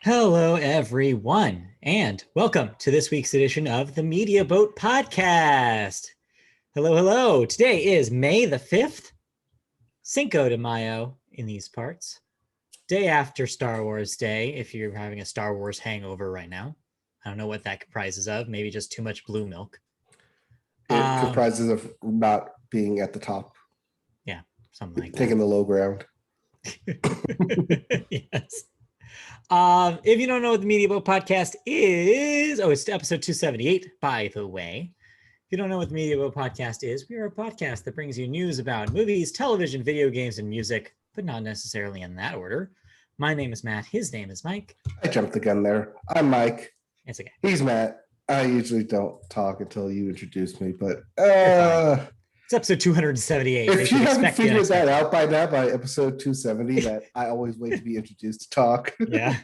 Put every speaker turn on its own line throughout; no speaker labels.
Hello, everyone, and welcome to this week's edition of the Media Boat Podcast. Hello, hello. Today is May the 5th, Cinco de Mayo in these parts, day after Star Wars Day, if you're having a Star Wars hangover right now. I don't know what that comprises of, maybe just too much blue milk.
It comprises of not being at the top.
Yeah, something like
taking the low ground.
Yes. If you don't know what the Media Boat Podcast is, it's episode 278, by the way. If you don't know what the Media Boat Podcast is, we are a podcast that brings you news about movies, television, video games, and music, but not necessarily in that order. My name is Matt. His name is Mike.
I jumped the gun there. I'm Mike.
It's okay.
He's Matt. I usually don't talk until you introduce me, but
it's episode 278.
If you haven't figured that out by now, by episode 270, that I always wait to be introduced to talk.
Yeah.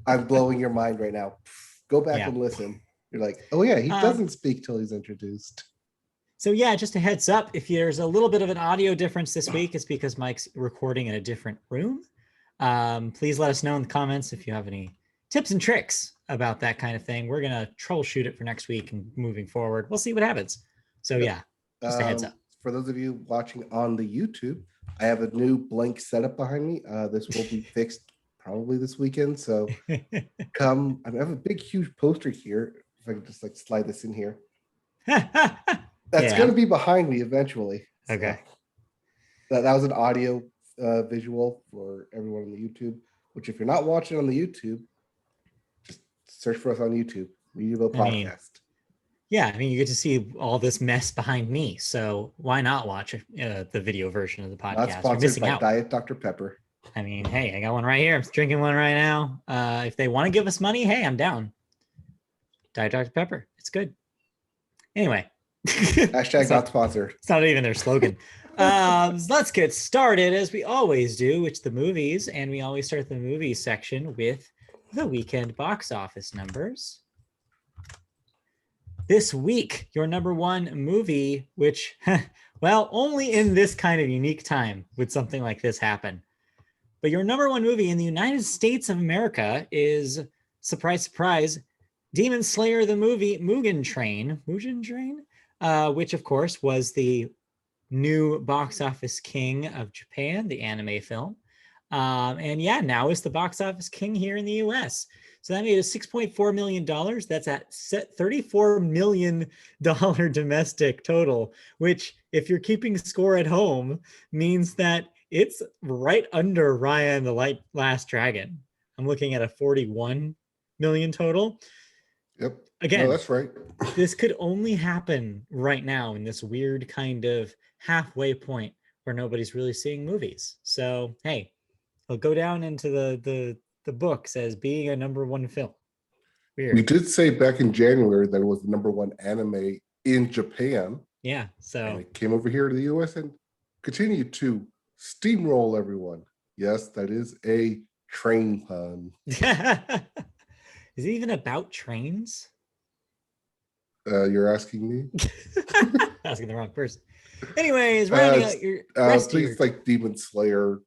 I'm blowing your mind right now. Go back and listen. You're like, oh yeah, he doesn't speak till he's introduced.
So yeah, just a heads up, if there's a little bit of an audio difference this week, it's because Mike's recording in a different room. Please let us know in the comments if you have any tips and tricks about that kind of thing. We're going to troubleshoot it for next week and moving forward. We'll see what happens. So yeah, just a heads up.
For those of you watching on the YouTube, I have a new blank setup behind me. This will be fixed probably this weekend. So come, I have a big, huge poster here. If I could just slide this in here. That's going to be behind me eventually.
Okay.
So that was an audio visual for everyone on the YouTube, which if you're not watching on the YouTube, just search for us on YouTube, Media Boat Podcast.
Yeah, I mean, you get to see all this mess behind me, so why not watch the video version of the podcast?
Not sponsored by Diet Dr. Pepper.
I mean, hey, I got one right here. I'm drinking one right now. If they want to give us money, hey, I'm down. Diet Dr. Pepper. It's good. Anyway.
Hashtag not sponsored.
It's not even their slogan. Let's get started as we always do, which the movies, and we always start the movies section with the weekend box office numbers. This week, your number one movie, which, well, only in this kind of unique time would something like this happen. But your number one movie in the United States of America is, surprise, surprise, Demon Slayer the movie Mugen Train, which of course was the new box office king of Japan, the anime film. And yeah, now is the box office king here in the US. So that made a $6.4 million. That's at $34 million domestic total, which if you're keeping score at home means that it's right under Raya and the Last Dragon. I'm looking at a 41 million total.
Yep.
Again,
no, that's right.
This could only happen right now in this weird kind of halfway point where nobody's really seeing movies. So, hey, it'll go down into the books as being a number one film. Weird.
We did say back in January that it was the number one anime in Japan.
Yeah. So
and it came over here to the US and continued to steamroll everyone. Yes, that is a train pun.
Is it even about trains?
You're asking me?
Asking the wrong person. Anyways, rounding out your
please Demon Slayer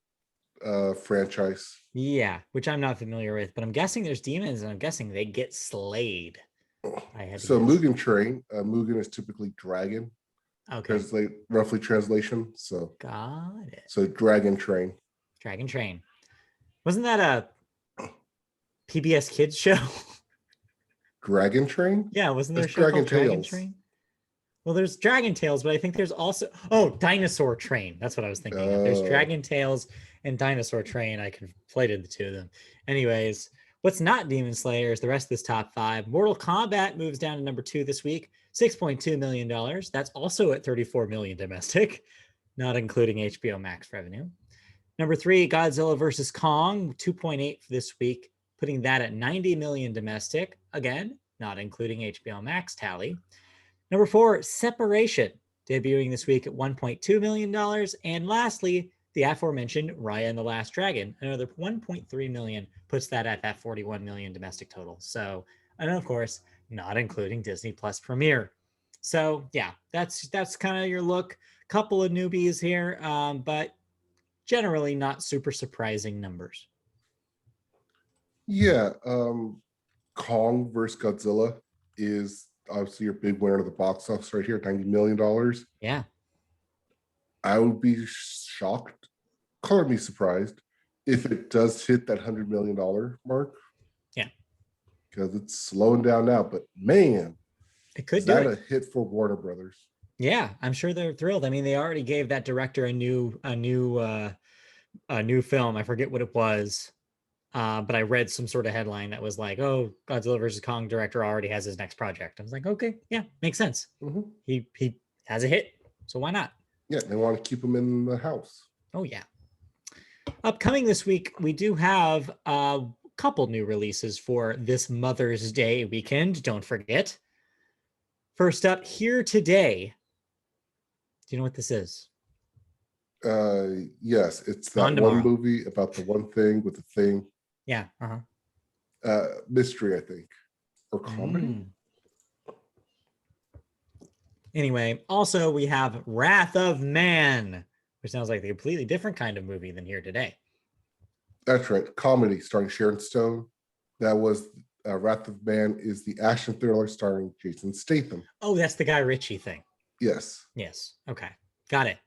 franchise.
Yeah, which I'm not familiar with, but I'm guessing there's demons and I'm guessing they get slayed.
So Mugen Train, Mugen is typically dragon.
Okay.
Roughly translation. So
got it.
So Dragon Train.
Dragon Train. Wasn't that a PBS Kids show?
Dragon Train?
Yeah, wasn't there a show called Dragon Train? Well, there's Dragon Tales, but I think there's also Dinosaur Train. That's what I was thinking of. There's Dragon Tales and Dinosaur Train. I conflated the two of them. Anyways, what's not Demon Slayer is the rest of this top five. Mortal Kombat moves down to number 2 this week, $6.2 million. That's also at 34 million domestic, not including HBO Max revenue. Number 3, Godzilla vs. Kong, 2.8 for this week, putting that at 90 million domestic. Again, not including HBO Max tally. Number 4, Separation, debuting this week at $1.2 million. And lastly, the aforementioned Raya and the Last Dragon, another 1.3 million, puts that at that 41 million domestic total. So, and of course, not including Disney Plus Premiere. So yeah, that's kind of your look. Couple of newbies here, but generally not super surprising numbers.
Yeah, Kong versus Godzilla is obviously your big winner of the box office right here, $90 million.
Yeah.
I would be shocked, color me surprised, if it does hit that $100 million mark.
Yeah.
Because it's slowing down now. But man,
It could
is
do
that
it.
a hit for Warner Brothers?
Yeah, I'm sure they're thrilled. I mean, they already gave that director a new film. I forget what it was. But I read some sort of headline that was like, "Oh, Godzilla versus Kong director already has his next project." I was like, "Okay, yeah, makes sense.
Mm-hmm.
He has a hit, so why not?"
Yeah, they want to keep him in the house.
Oh yeah. Upcoming this week, we do have a couple new releases for this Mother's Day weekend. Don't forget. First up, Here Today. Do you know what this is?
Yes, it's
Gone
that one
Tomorrow.
movie about the one thing with the thing.
Yeah.
Mystery, I think, or comedy.
Anyway, also we have Wrath of Man, which sounds like a completely different kind of movie than Here Today.
That's right, comedy starring Sharon Stone. That was Wrath of Man is the action thriller starring Jason Statham.
Oh, that's the Guy Ritchie thing.
Yes.
Yes. Okay. Got it.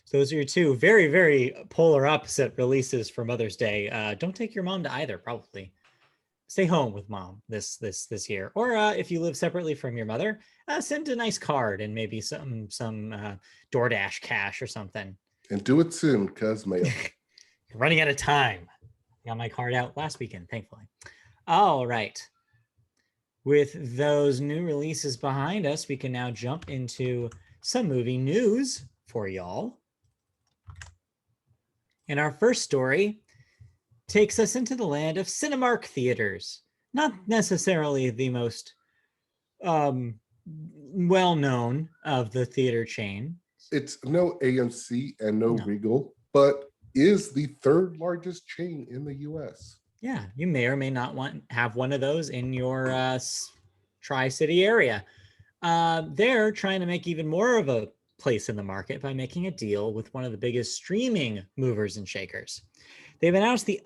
So those are your two very, very polar opposite releases for Mother's Day. Don't take your mom to either, probably. Stay home with mom this year. Or if you live separately from your mother, send a nice card and maybe some DoorDash cash or something.
And do it soon, because mail.
You're running out of time. I got my card out last weekend, thankfully. All right. With those new releases behind us, we can now jump into some movie news for y'all. And our first story takes us into the land of Cinemark theaters. Not necessarily the most well-known of the theater chain.
It's no AMC and no Regal, but is the third largest chain in the U.S.
Yeah, you may or may not have one of those in your Tri-City area. They're trying to make even more of a place in the market by making a deal with one of the biggest streaming movers and shakers. They've announced the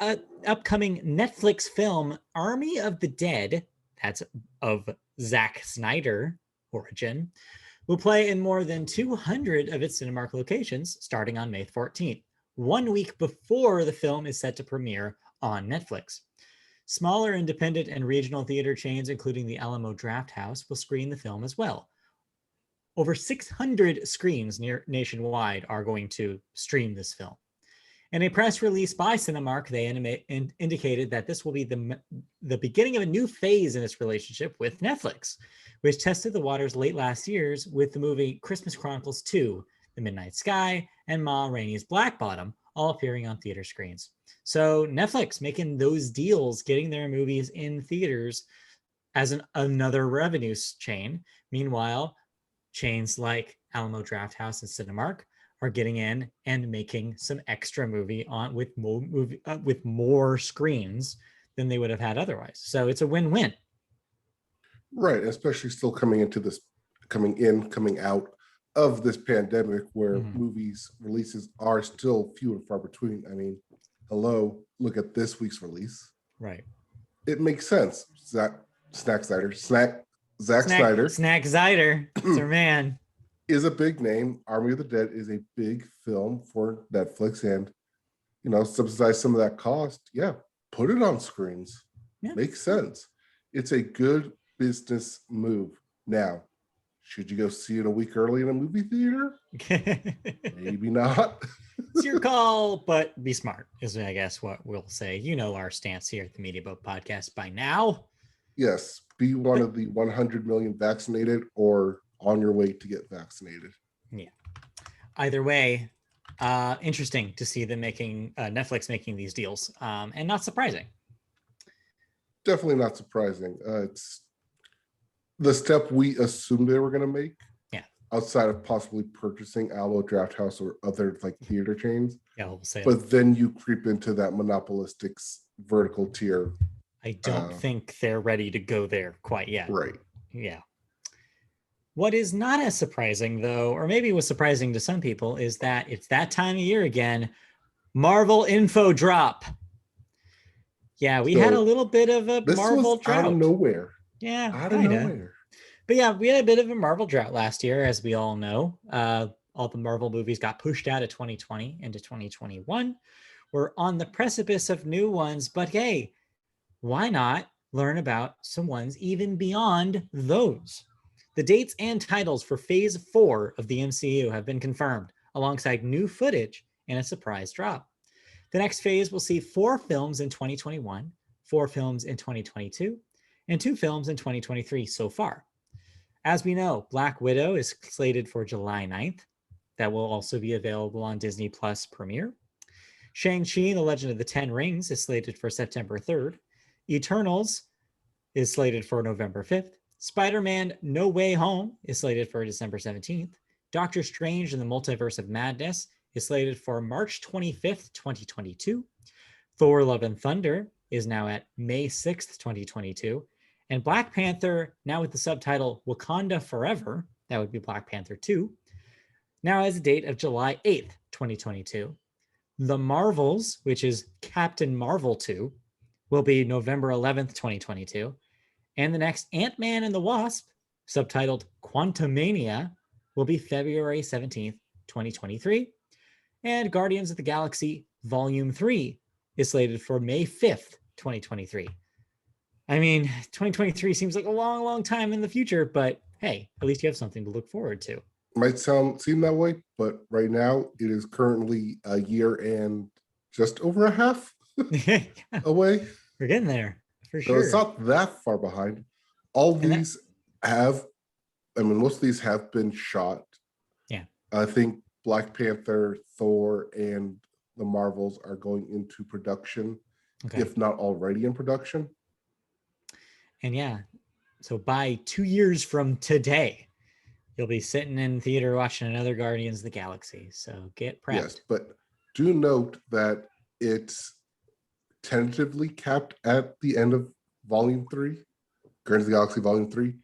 upcoming Netflix film Army of the Dead, that's of Zack Snyder origin, will play in more than 200 of its Cinemark locations starting on May 14th, 1 week before the film is set to premiere on Netflix. Smaller independent and regional theater chains, including the Alamo Drafthouse, will screen the film as well. Over 600 screens nationwide are going to stream this film. In a press release by Cinemark, they indicated that this will be the beginning of a new phase in its relationship with Netflix, which tested the waters late last year with the movie Christmas Chronicles 2, The Midnight Sky, and Ma Rainey's Black Bottom, all appearing on theater screens. So Netflix making those deals, getting their movies in theaters as another revenue chain. Meanwhile, chains like Alamo Drafthouse and Cinemark are getting in and making some extra movie with more screens than they would have had otherwise. So it's a win-win.
Right, especially still coming out of this pandemic where movies releases are still few and far between. I mean, hello, look at this week's release.
Right.
It makes sense. Zack Snyder.
Snack Snyder. It's our man.
Is a big name. Army of the Dead is a big film for Netflix, and subsidize some of that cost. Yeah, put it on screens. Yeah. Makes sense. It's a good business move. Now, should you go see it a week early in a movie theater? Maybe not.
It's your call, but be smart, is I guess what we'll say. You know our stance here at the Media Boat Podcast by now.
Yes, be one of the 100 million vaccinated or on your way to get vaccinated.
Yeah. Either way, interesting to see them Netflix making these deals, and not surprising.
Definitely not surprising. It's the step we assumed they were going to make.
Yeah.
Outside of possibly purchasing Alamo Drafthouse or other theater chains.
Yeah, we'll say.
But then you creep into that monopolistic vertical tier.
I don't think they're ready to go there quite yet.
Right.
Yeah. What is not as surprising, though, or maybe was surprising to some people, is that it's that time of year again. Marvel info drop. Yeah, we had a little bit of a
This
Marvel
was
drought.
out of nowhere.
Yeah,
Out of
kind of.
nowhere.
But yeah, we had a bit of a Marvel drought last year, as we all know. All the Marvel movies got pushed out of 2020 into 2021. We're on the precipice of new ones, but hey, why not learn about some ones even beyond those? The dates and titles for Phase 4 of the MCU have been confirmed, alongside new footage and a surprise drop. The next phase will see 4 films in 2021, 4 films in 2022, and 2 films in 2023 so far. As we know, Black Widow is slated for July 9th. That will also be available on Disney Plus Premiere. Shang-Chi and the Legend of the Ten Rings is slated for September 3rd. Eternals is slated for November 5th. Spider-Man No Way Home is slated for December 17th. Doctor Strange and the Multiverse of Madness is slated for March 25th, 2022. Thor Love and Thunder is now at May 6th, 2022. And Black Panther, now with the subtitle Wakanda Forever, that would be Black Panther 2, now has a date of July 8th, 2022. The Marvels, which is Captain Marvel 2, will be November 11th, 2022. And the next Ant-Man and the Wasp, subtitled Quantumania, will be February 17th, 2023. And Guardians of the Galaxy Volume 3 is slated for May 5th, 2023. I mean, 2023 seems like a long, long time in the future, but hey, at least you have something to look forward to.
Might seem that way, but right now it is currently a year and just over a half away.
We're getting there for
So
sure.
it's not that far behind. All these most of these have been shot.
Yeah.
I think Black Panther, Thor, and the Marvels are going into production, if not already in production.
And yeah, so by 2 years from today, you'll be sitting in theater watching another Guardians of the Galaxy. So get prepped.
Yes, but do note that it's tentatively capped at the end of Volume 3, Guardians of the Galaxy Volume 3,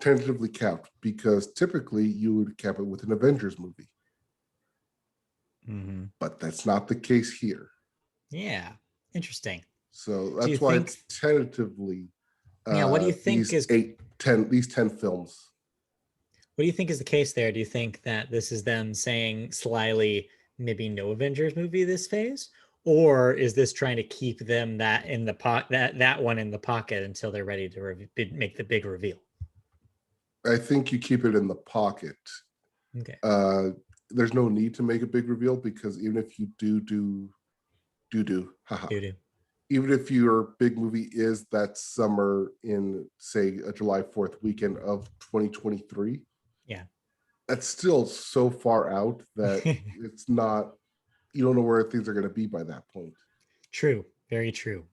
tentatively capped, because typically you would cap it with an Avengers movie.
Mm-hmm.
But that's not the case here.
Yeah, interesting.
So that's why it's tentatively.
What do you think
these 10 films?
What do you think is the case there? Do you think that this is them saying slyly, maybe no Avengers movie this phase, or is this trying to keep them that in the that one in the pocket until they're ready to make the big reveal?
I think you keep it in the pocket.
Okay.
There's no need to make a big reveal, because even if you do, even if your big movie is that summer in, say, a July 4th weekend of 2023,
yeah,
that's still so far out that it's not, you don't know where things are going to be by that point.
True. Very true.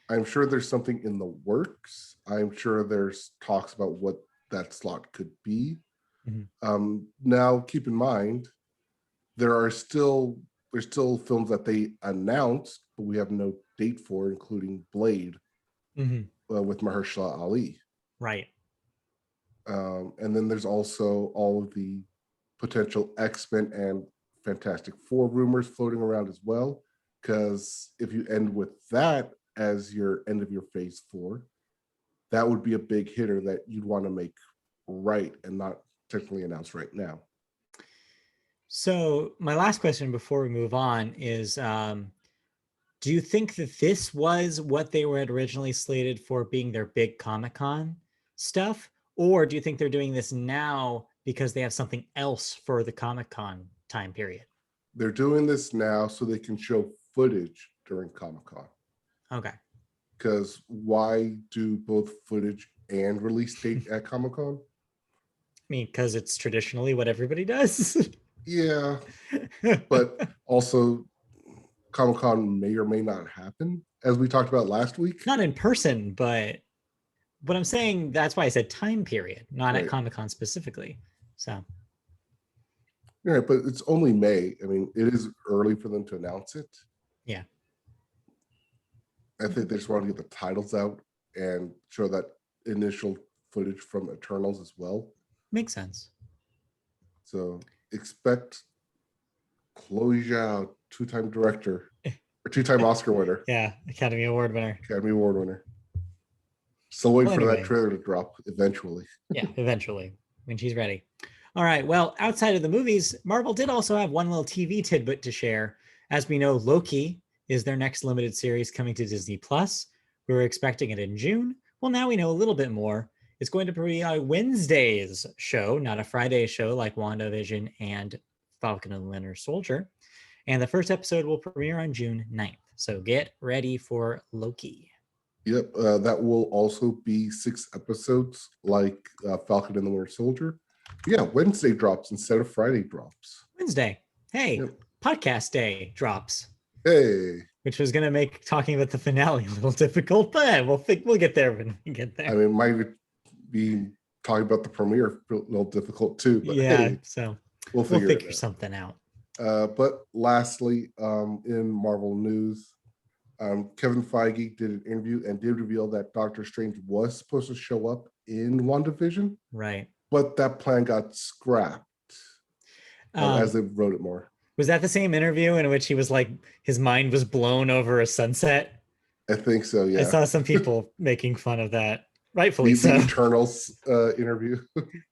I'm sure there's something in the works. I'm sure there's talks about what that slot could be. Mm-hmm. Now, keep in mind, there's still films that they announced, but we have no date for, including Blade, with Mahershala Ali.
Right.
And then there's also all of the potential X-Men and Fantastic Four rumors floating around as well. Because if you end with that as your end of your phase 4, that would be a big hitter that you'd want to make right and not technically announce right now.
So my last question before we move on is, do you think that this was what they were originally slated for, being their big Comic-Con stuff? Or do you think they're doing this now because they have something else for the Comic-Con time period?
They're doing this now so they can show footage during Comic-Con.
Okay.
Because why do both footage and release date at Comic-Con?
I mean, because it's traditionally what everybody does.
Yeah. But also, Comic-Con may or may not happen, as we talked about last week.
Not in person, but I'm saying, that's why I said time period, not at Comic-Con specifically. So.
Yeah, but it's only May. I mean, it is early for them to announce it.
Yeah.
I think they just want to get the titles out and show that initial footage from Eternals as well.
Makes sense.
So expect Chloe Zhao, 2-time director, A two-time Oscar winner.
Yeah, Academy Award winner.
Academy Award winner. Still waiting for
anyway.
that trailer to drop eventually.
Yeah, eventually, when she's ready. All right. Well, outside of the movies, Marvel did also have one little TV tidbit to share. As we know, Loki is their next limited series coming to Disney Plus. We were expecting it in June. Well, now we know a little bit more. It's going to be a Wednesday's show, not a Friday show like WandaVision and Falcon and the Winter Soldier. And the first episode will premiere on June 9th. So get ready for Loki.
Yep, that will also be 6 episodes like Falcon and the Winter Soldier. Yeah, Wednesday drops instead of Friday drops.
Wednesday. Hey, yep. Podcast day drops.
Hey.
Which was going to make talking about the finale a little difficult, but we'll get there when we get there.
I mean, might be talking about the premiere a little difficult too. But
yeah,
hey,
so
we'll figure
something out.
But lastly, in Marvel news, Kevin Feige did an interview and did reveal that Doctor Strange was supposed to show up in WandaVision.
Right.
But that plan got scrapped as they wrote it more.
Was that the same interview in which he was like, his mind was blown over a sunset?
I think so, yeah.
I saw some people making fun of that. Rightfully
the
so.
Eternals interview.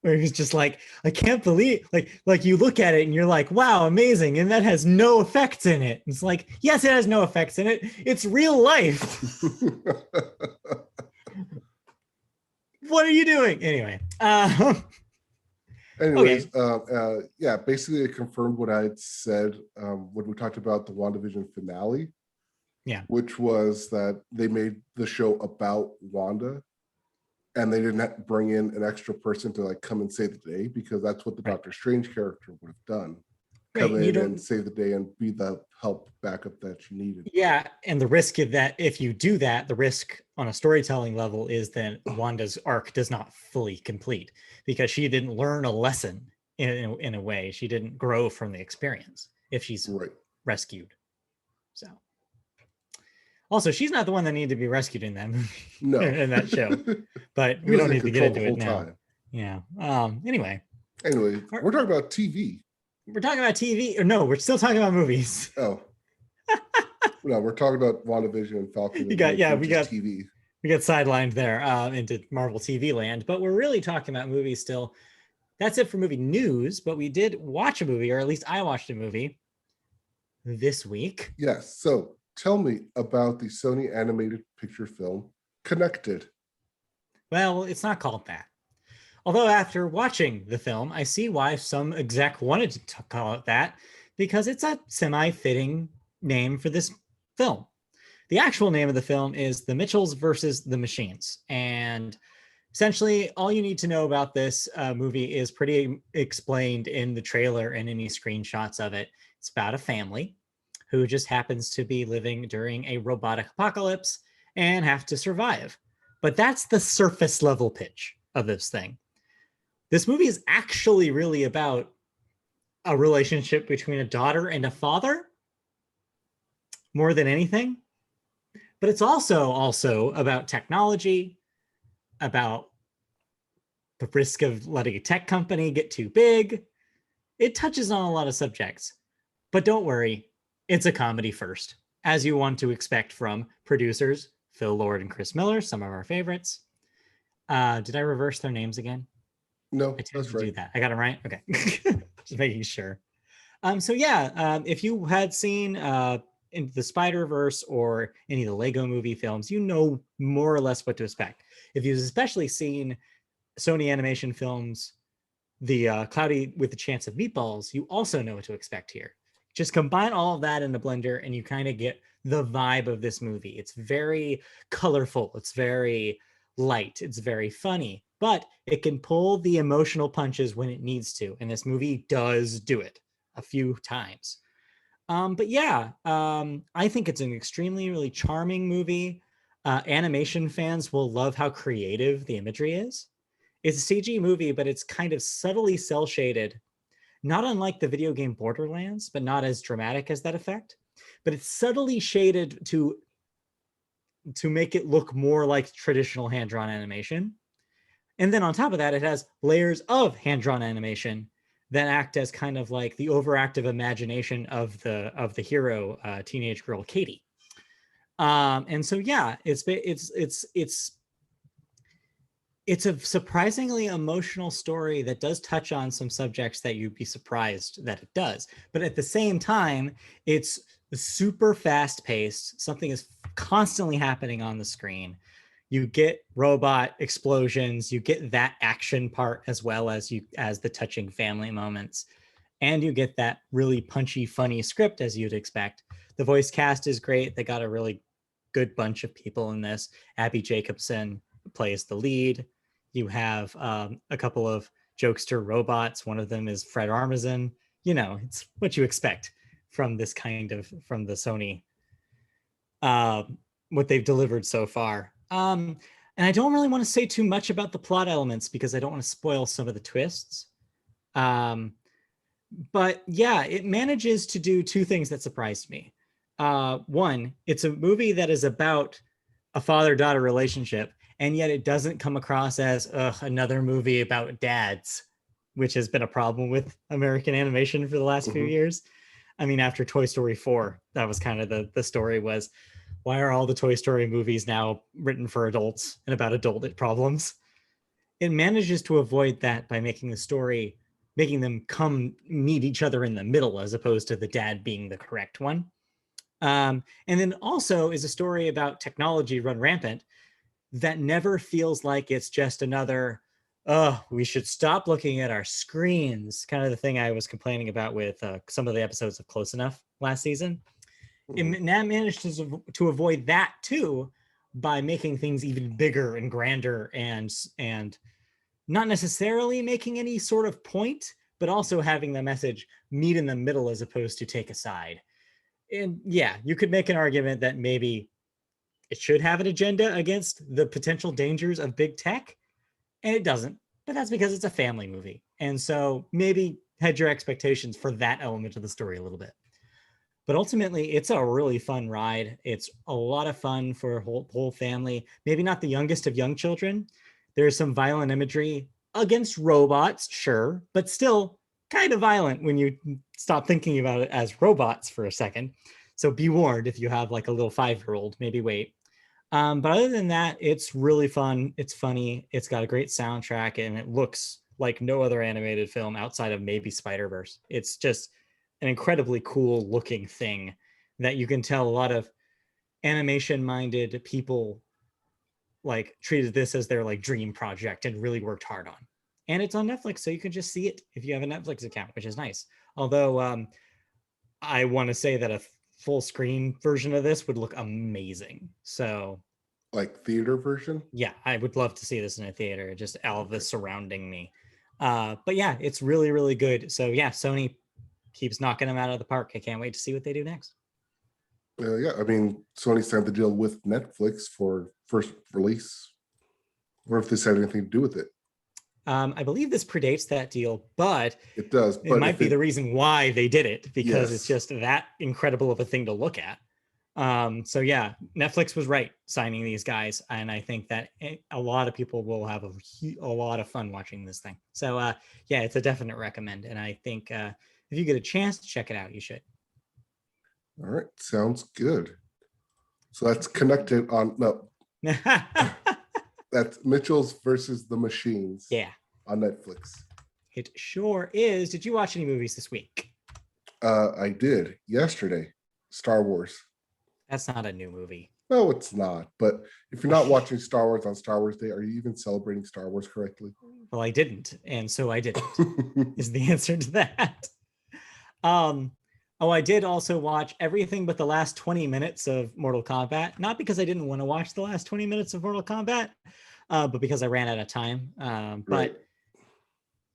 Where he was just like, I can't believe, like you look at it and you're like, wow, amazing. And that has no effects in it. It's like, yes, it has no effects in it. It's real life. What are you doing? Anyway.
Anyways, okay. Yeah, basically it confirmed what I had said when we talked about the WandaVision finale.
Yeah.
Which was that they made the show about Wanda and they didn't bring in an extra person to like come and save the day, because that's what the Doctor Strange character would have done. Come in and save the day and be the help backup that she needed.
Yeah, and the risk of that, if you do that, the risk on a storytelling level is that Wanda's arc does not fully complete because she didn't learn a lesson in a way. She didn't grow from the experience if she's rescued. So, also, she's not the one that needed to be rescued in that movie.
No,
in that show. But we don't need to get into it now. Time. Yeah. Anyway,
we're talking about TV.
We're talking about TV. Or no, we're still talking about movies.
Oh. No, we're talking about WandaVision and Falcon.
We got
TV.
We got sidelined there into Marvel TV land, but we're really talking about movies still. That's it for movie news, but we did watch a movie, or at least I watched a movie this week.
Yes. So tell me about the Sony animated picture film, Connected.
Well, it's not called that. Although after watching the film, I see why some exec wanted to call it that, because it's a semi-fitting name for this film. The actual name of the film is The Mitchells versus the Machines. And essentially, all you need to know about this movie is pretty explained in the trailer and any screenshots of it. It's about a family who just happens to be living during a robotic apocalypse and have to survive. But that's the surface level pitch of this thing. This movie is actually really about a relationship between a daughter and a father more than anything. But it's also about technology, about the risk of letting a tech company get too big. It touches on a lot of subjects. But don't worry, it's a comedy first, as you want to expect from producers Phil Lord and Chris Miller, some of our favorites. Did I reverse their names again?
No,
I tend to do that. I got it right? Okay. Just making sure. If you had seen Into the Spider-Verse or any of the Lego movie films, you know more or less what to expect. If you've especially seen Sony animation films, the Cloudy with a Chance of Meatballs, you also know what to expect here. Just combine all of that in a blender and you kind of get the vibe of this movie. It's very colorful. It's very light. It's very funny, but it can pull the emotional punches when it needs to. And this movie does do it a few times. I think it's an extremely, really charming movie. Animation fans will love how creative the imagery is. It's a CG movie, but it's kind of subtly cel shaded, not unlike the video game Borderlands, but not as dramatic as that effect. But it's subtly shaded to make it look more like traditional hand-drawn animation. And then on top of that, it has layers of hand-drawn animation that act as kind of like the overactive imagination of the hero, teenage girl Katie. And so yeah, it's a surprisingly emotional story that does touch on some subjects that you'd be surprised that it does. But at the same time, it's super fast paced. Something is constantly happening on the screen. You get robot explosions, you get that action part as well as the touching family moments. And you get that really punchy, funny script as you'd expect. The voice cast is great. They got a really good bunch of people in this. Abby Jacobson plays the lead. You have a couple of jokester robots. One of them is Fred Armisen. It's what you expect from the Sony, what they've delivered so far. And I don't really want to say too much about the plot elements because I don't want to spoil some of the twists. But yeah, it manages to do two things that surprised me. One, it's a movie that is about a father-daughter relationship, and yet it doesn't come across as another movie about dads, which has been a problem with American animation for the last few years. I mean, after Toy Story 4, that was kind of the story was, why are all the Toy Story movies now written for adults and about adult problems? It manages to avoid that by making them come meet each other in the middle as opposed to the dad being the correct one. And then also is a story about technology run rampant that never feels like it's just another, we should stop looking at our screens, kind of the thing I was complaining about with some of the episodes of Close Enough last season. It managed to avoid that too by making things even bigger and grander and not necessarily making any sort of point, but also having the message meet in the middle as opposed to take a side. And yeah, you could make an argument that maybe it should have an agenda against the potential dangers of big tech, and it doesn't. But that's because it's a family movie. And so maybe hedge your expectations for that element of the story a little bit. But ultimately, it's a really fun ride. It's a lot of fun for a whole family. Maybe not the youngest of young children. There's some violent imagery against robots, sure, but still kind of violent when you stop thinking about it as robots for a second. So be warned if you have like a little 5-year-old, maybe wait. But other than that, it's really fun. It's funny. It's got a great soundtrack, and it looks like no other animated film outside of maybe Spider-Verse. It's just an incredibly cool looking thing that you can tell a lot of animation-minded people like treated this as their like dream project and really worked hard on. And it's on Netflix, so you can just see it if you have a Netflix account, which is nice. Although I want to say that a full screen version of this would look amazing. So
like theater version?
Yeah, I would love to see this in a theater, just all of this surrounding me. But yeah, it's really, really good. So yeah, Sony keeps knocking them out of the park. I can't wait to see what they do next.
Yeah, I mean, Sony signed the deal with Netflix for first release. Or if this had anything to do with it.
I believe this predates that deal, but
it does.
It might be the reason why they did it, because it's just that incredible of a thing to look at. So yeah, Netflix was right signing these guys, and I think that a lot of people will have a lot of fun watching this thing. So yeah, it's a definite recommend, and I think if you get a chance to check it out, you should.
All right, sounds good. So that's connected on that's Mitchell's versus the Machines.
Yeah,
on Netflix.
It sure is. Did you watch any movies this week?
I did yesterday. Star Wars.
That's not a new movie.
No, it's not. But if you're not watching Star Wars on Star Wars Day, are you even celebrating Star Wars correctly?
Well, I didn't, and so I didn't. Is the answer to that. I did also watch everything but the last 20 minutes of Mortal Kombat. Not because I didn't want to watch the last 20 minutes of Mortal Kombat, but because I ran out of time. But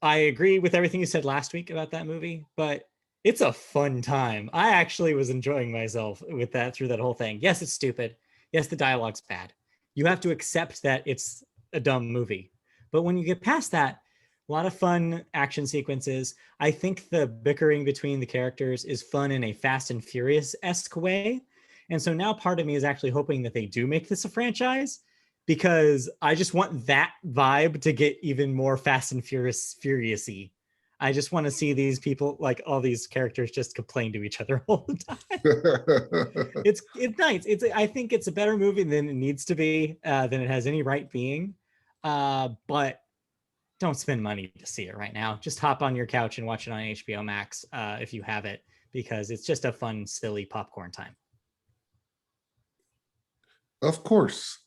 I agree with everything you said last week about that movie, but it's a fun time. I actually was enjoying myself with that through that whole thing. Yes, it's stupid. Yes, the dialogue's bad. You have to accept that it's a dumb movie. But when you get past that, a lot of fun action sequences. I think the bickering between the characters is fun in a Fast and Furious-esque way. And so now part of me is actually hoping that they do make this a franchise, because I just want that vibe to get even more Fast and Furious-y. I just want to see these people, like all these characters, just complain to each other all the time. It's nice. I think it's a better movie than it needs to be, than it has any right being. But don't spend money to see it right now. Just hop on your couch and watch it on HBO Max if you have it, because it's just a fun, silly popcorn time.
Of course.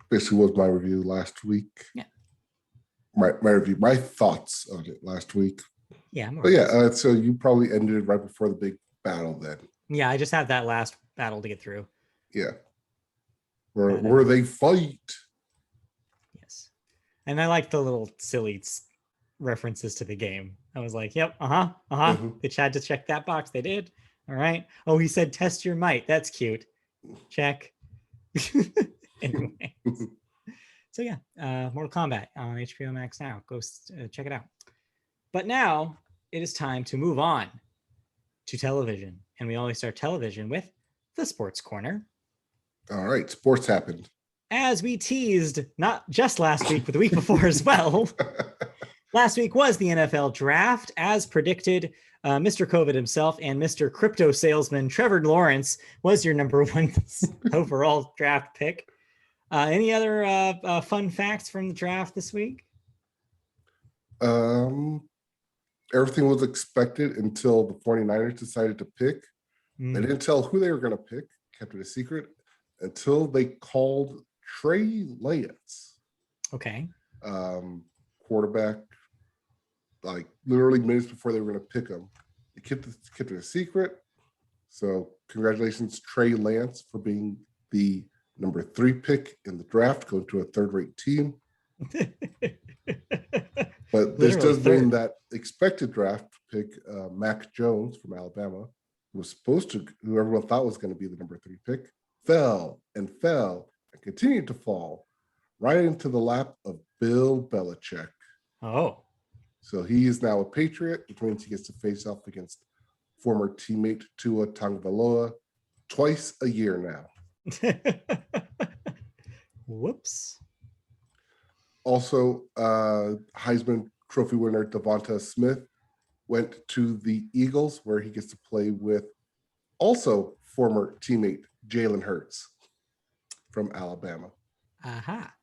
Basically was my review last week.
Yeah.
My thoughts on it last week.
Yeah.
But yeah, so you probably ended right before the big battle then.
Yeah, I just have that last battle to get through.
Yeah. Where they fight.
Yes. And I like the little silly references to the game. I was like, yep, mm-hmm. They had to check that box. They did. All right. Oh, he said test your might. That's cute. Check. Anyways. So yeah, Mortal Kombat on HBO Max now. Go check it out. But now it is time to move on to television. And we always start television with the Sports Corner.
All right, sports happened.
As we teased, not just last week, but the week before as well. Last week was the NFL draft. As predicted, Mr. COVID himself and Mr. Crypto salesman Trevor Lawrence was your number one overall draft pick. Any other fun facts from the draft this week?
Everything was expected until the 49ers decided to pick. They didn't tell who they were going to pick, kept it a secret, until they called Trey Lance.
Okay.
Quarterback, like literally minutes before they were going to pick him. They kept it a secret. So congratulations, Trey Lance, for being the number 3 pick in the draft, going to a third-rate team. But this does mean that expected draft pick, Mac Jones from Alabama, who everyone thought was going to be the number 3 pick, fell and continued to fall right into the lap of Bill Belichick.
Oh.
So he is now a Patriot, which means he gets to face off against former teammate Tua Tagovailoa twice a year now.
Whoops.
Also, Heisman Trophy winner Devonta Smith went to the Eagles, where he gets to play with also former teammate Jalen Hurts from Alabama.
Aha.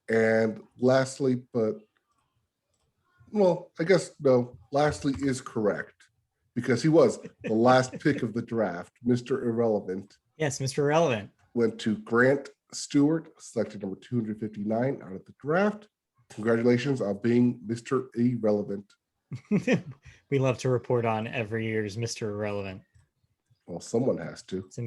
And lastly, lastly is correct, because he was the last pick of the draft. Mr. Irrelevant.
Yes, Mr. Irrelevant.
Went to Grant Stewart, selected number 259 out of the draft. Congratulations on being Mr. Irrelevant.
We love to report on every year's Mr. Irrelevant.
Well, someone has to.
It's a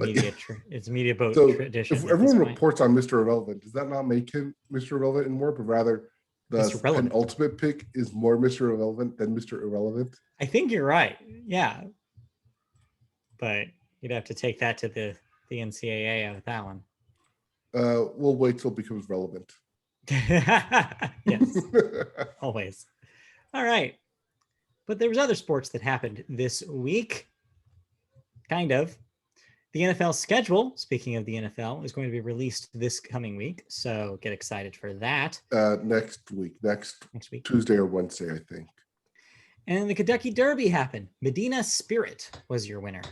media boat tradition.
If everyone reports on Mr. Irrelevant, does that not make him Mr. Irrelevant anymore? But rather, the penultimate pick is more Mr. Irrelevant than Mr. Irrelevant?
I think you're right. Yeah. But you'd have to take that to the NCAA out of that one.
We'll wait till it becomes relevant.
Yes. Always. All right. But there was other sports that happened this week. Kind of. The NFL schedule, speaking of the NFL, is going to be released this coming week. So get excited for that.
Next week. Next week. Tuesday or Wednesday, I think.
And the Kentucky Derby happened. Medina Spirit was your winner.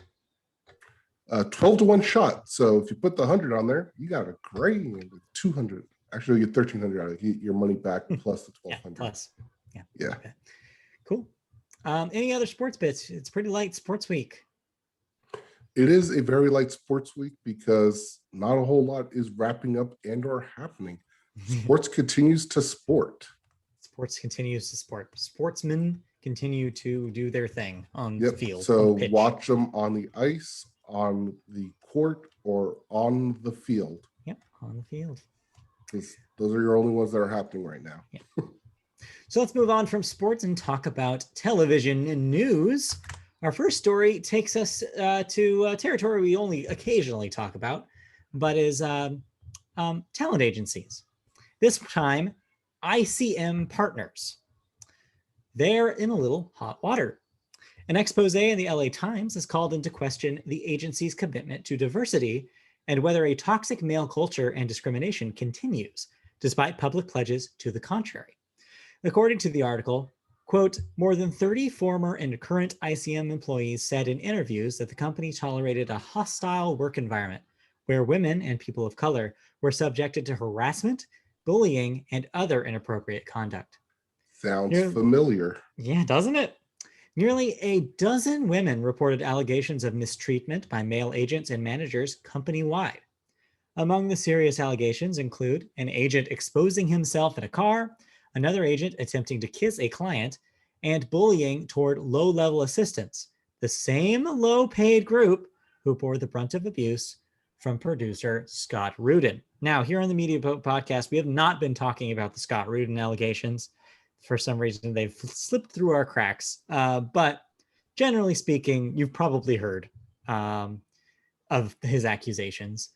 12-1 shot. So if you put the 100 on there, you got a great 200. Actually, you get 1,300 out of it. You get your money back plus the 1,200.
Yeah, plus.
Yeah.
Okay. Cool. Any other sports bits? It's pretty light sports week.
It is a very light sports week because not a whole lot is wrapping up and or happening. Sports continues to sport.
Sports continues to sport. Sportsmen continue to do their thing on the field.
So watch them on the ice, on the court, or on the field.
Yep, on the field.
Those are your only ones that are happening right now.
Yeah. So let's move on from sports and talk about television news. Our first story takes us to territory we only occasionally talk about, but is talent agencies. This time, ICM Partners. They're in a little hot water. An expose in the LA Times has called into question the agency's commitment to diversity and whether a toxic male culture and discrimination continues, despite public pledges to the contrary. According to the article, quote, more than 30 former and current ICM employees said in interviews that the company tolerated a hostile work environment where women and people of color were subjected to harassment, bullying, and other inappropriate conduct.
Sounds familiar.
Yeah, doesn't it? Nearly a dozen women reported allegations of mistreatment by male agents and managers company-wide. Among the serious allegations include an agent exposing himself in a car, another agent attempting to kiss a client, and bullying toward low-level assistants, the same low-paid group who bore the brunt of abuse from producer Scott Rudin. Now, here on the Media Boat Podcast, we have not been talking about the Scott Rudin allegations. For some reason, they've slipped through our cracks. But generally speaking, you've probably heard of his accusations.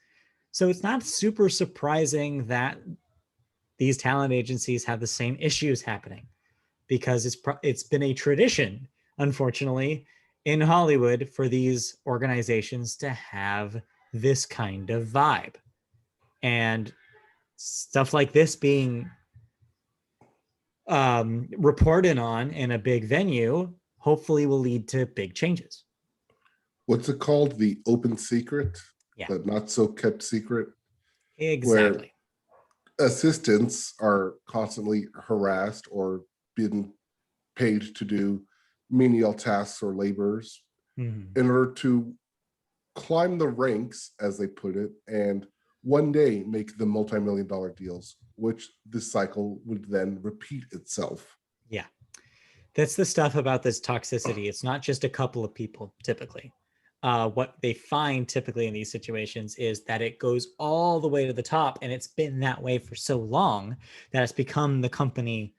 So it's not super surprising that these talent agencies have the same issues happening, because it's been a tradition, unfortunately, in Hollywood for these organizations to have this kind of vibe. And stuff like this being reported on in a big venue hopefully will lead to big changes.
What's it called? The open secret?
Yeah.
The not so kept secret?
Exactly.
Where assistants are constantly harassed or being paid to do menial tasks or labors in order to climb the ranks, as they put it, and one day make the multi-million-dollar deals, which this cycle would then repeat itself.
Yeah. That's the stuff about this toxicity. It's not just a couple of people, typically. What they find typically in these situations is that it goes all the way to the top, and it's been that way for so long that it's become the company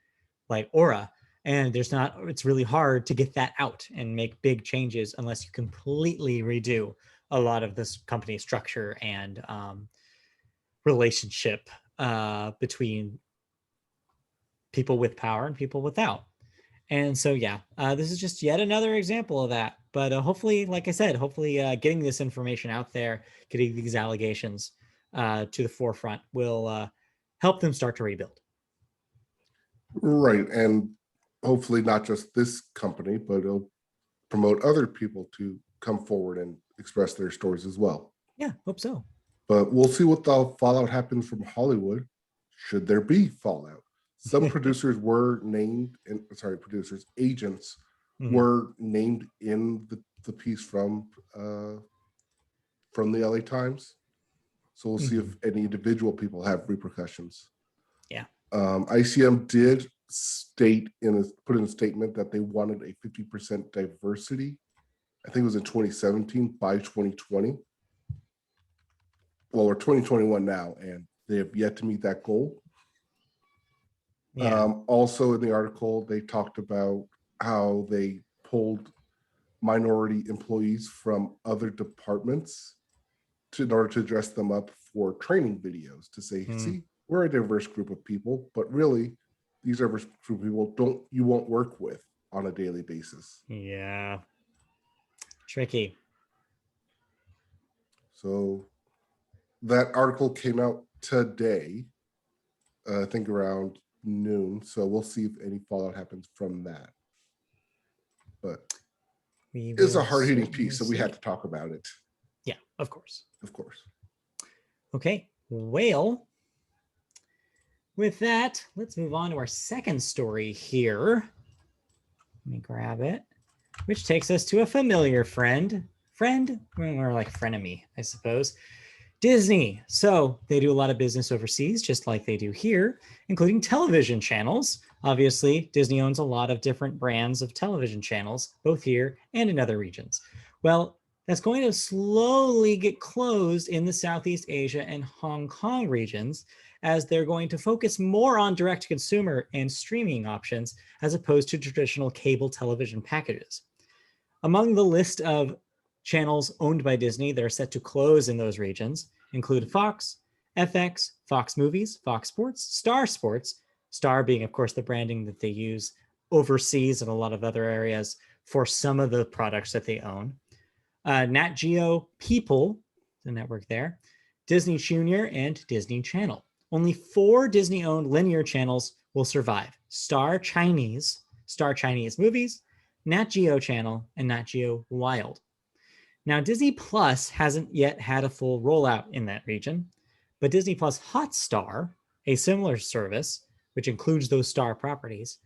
like aura. And it's really hard to get that out and make big changes unless you completely redo a lot of this company structure and relationship between people with power and people without. And so, yeah, this is just yet another example of that. But hopefully, like I said, getting this information out there, getting these allegations to the forefront will help them start to rebuild.
Right. And hopefully not just this company, but it'll promote other people to come forward and express their stories as well.
Yeah, hope so.
But we'll see what the fallout happens from Hollywood, should there be fallout. Some producers were named, agents were named in the piece from the LA Times. So we'll see if any individual people have repercussions.
Yeah.
ICM did put in a statement that they wanted a 50% diversity. I think it was in 2017 by 2020. Well, we're 2021 now, and they have yet to meet that goal. Yeah. Also in the article, they talked about how they pulled minority employees from other departments in order to dress them up for training videos to say, see, we're a diverse group of people, but really these diverse group of people you won't work with on a daily basis.
Yeah. Tricky.
So that article came out today, I think around noon. So we'll see if any fallout happens from that. But it's a hard-hitting piece, so we had to talk about it.
Yeah, of course.
Of course.
Okay, well, with that, let's move on to our second story here. Let me grab it, which takes us to a familiar friend, or like frenemy, I suppose. Disney. So they do a lot of business overseas, just like they do here, including television channels. Obviously, Disney owns a lot of different brands of television channels, both here and in other regions. Well, that's going to slowly get closed in the Southeast Asia and Hong Kong regions, as they're going to focus more on direct-to-consumer and streaming options as opposed to traditional cable television packages. Among the list of channels owned by Disney that are set to close in those regions include Fox, FX, Fox Movies, Fox Sports, Star being, of course, the branding that they use overseas and a lot of other areas for some of the products that they own. Nat Geo, People, the network there, Disney Junior, and Disney Channel. only 4 Disney-owned linear channels will survive: Star Chinese Movies, Nat Geo Channel, and Nat Geo Wild. Now, Disney Plus hasn't yet had a full rollout in that region, but Disney Plus Hotstar, a similar service, which includes those Star properties,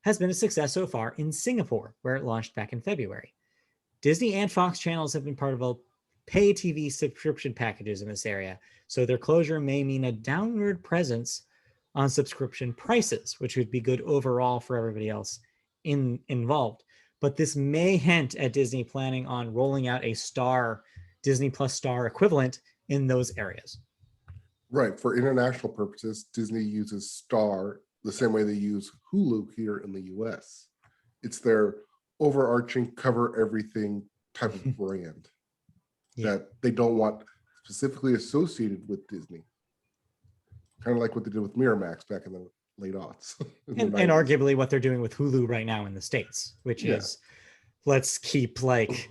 has been a success so far in Singapore, where it launched back in February. Disney and Fox channels have been part of a pay TV subscription packages in this area, so their closure may mean a downward presence on subscription prices, which would be good overall for everybody else involved. But this may hint at Disney planning on rolling out a Disney Plus Star equivalent in those areas.
Right. For international purposes, Disney uses Star the same way they use Hulu here in the US. It's their overarching cover everything type of brand that they don't want specifically associated with Disney. Kind of like what they did with Miramax back in the late aughts.
And arguably what they're doing with Hulu right now in the States, which is let's keep like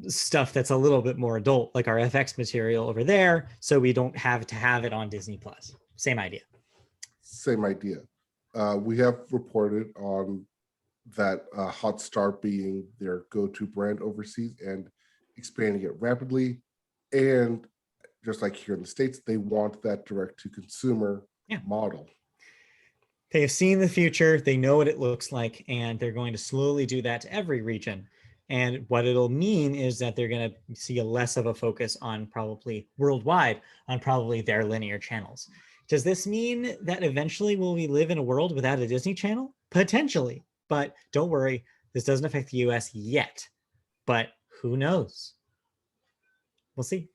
stuff that's a little bit more adult, like our FX material over there, so we don't have to have it on Disney Plus. Same idea.
Same idea. We have reported on that Hotstar being their go-to brand overseas and expanding it rapidly. And just like here in the States, they want that direct-to-consumer model.
They have seen the future, they know what it looks like, and they're going to slowly do that to every region. And what it'll mean is that they're going to see a less of a focus on probably worldwide on probably their linear channels. Does this mean that eventually will we live in a world without a Disney Channel? Potentially, but don't worry, this doesn't affect the US yet. But who knows? We'll see.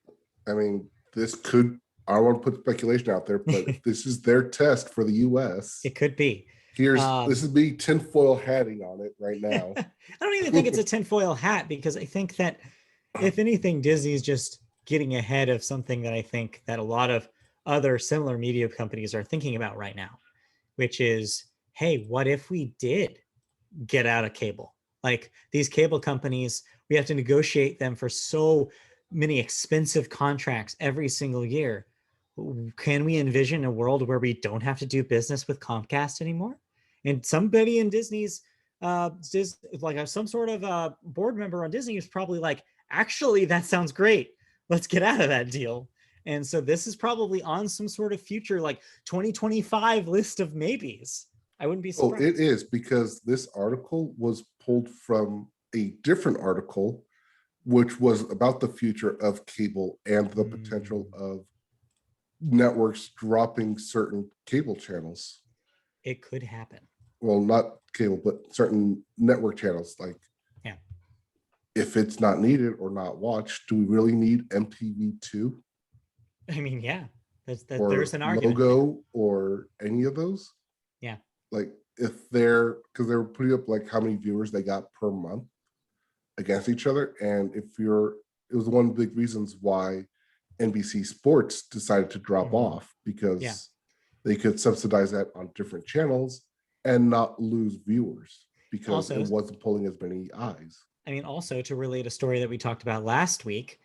I mean, this could, I don't want to put speculation out there, but if this is their test for the US,
it could be.
This is me tinfoil hatting on it right now.
I don't even think it's a tinfoil hat, because I think that if anything, Disney's just getting ahead of something that I think that a lot of other similar media companies are thinking about right now, which is, hey, what if we did get out of cable? Like these cable companies, we have to negotiate them for so many expensive contracts every single year. Can we envision a world where we don't have to do business with Comcast anymore? And somebody in Disney's, like some sort of board member on Disney is probably like, actually, that sounds great. Let's get out of that deal. And so this is probably on some sort of future, like 2025 list of maybes. I wouldn't be surprised.
Oh, it is, because this article was pulled from a different article, which was about the future of cable and the potential of networks dropping certain cable channels.
It could happen.
Well, not cable, but certain network channels. Like, if it's not needed or not watched, do we really need MTV2?
I mean, there's an argument.
Logo or any of those?
Yeah.
Like if because they were putting up like how many viewers they got per month against each other. And it was one of the big reasons why NBC Sports decided to drop off, because they could subsidize that on different channels and not lose viewers, because it wasn't pulling as many eyes.
I mean, also to relate a story that we talked about last week,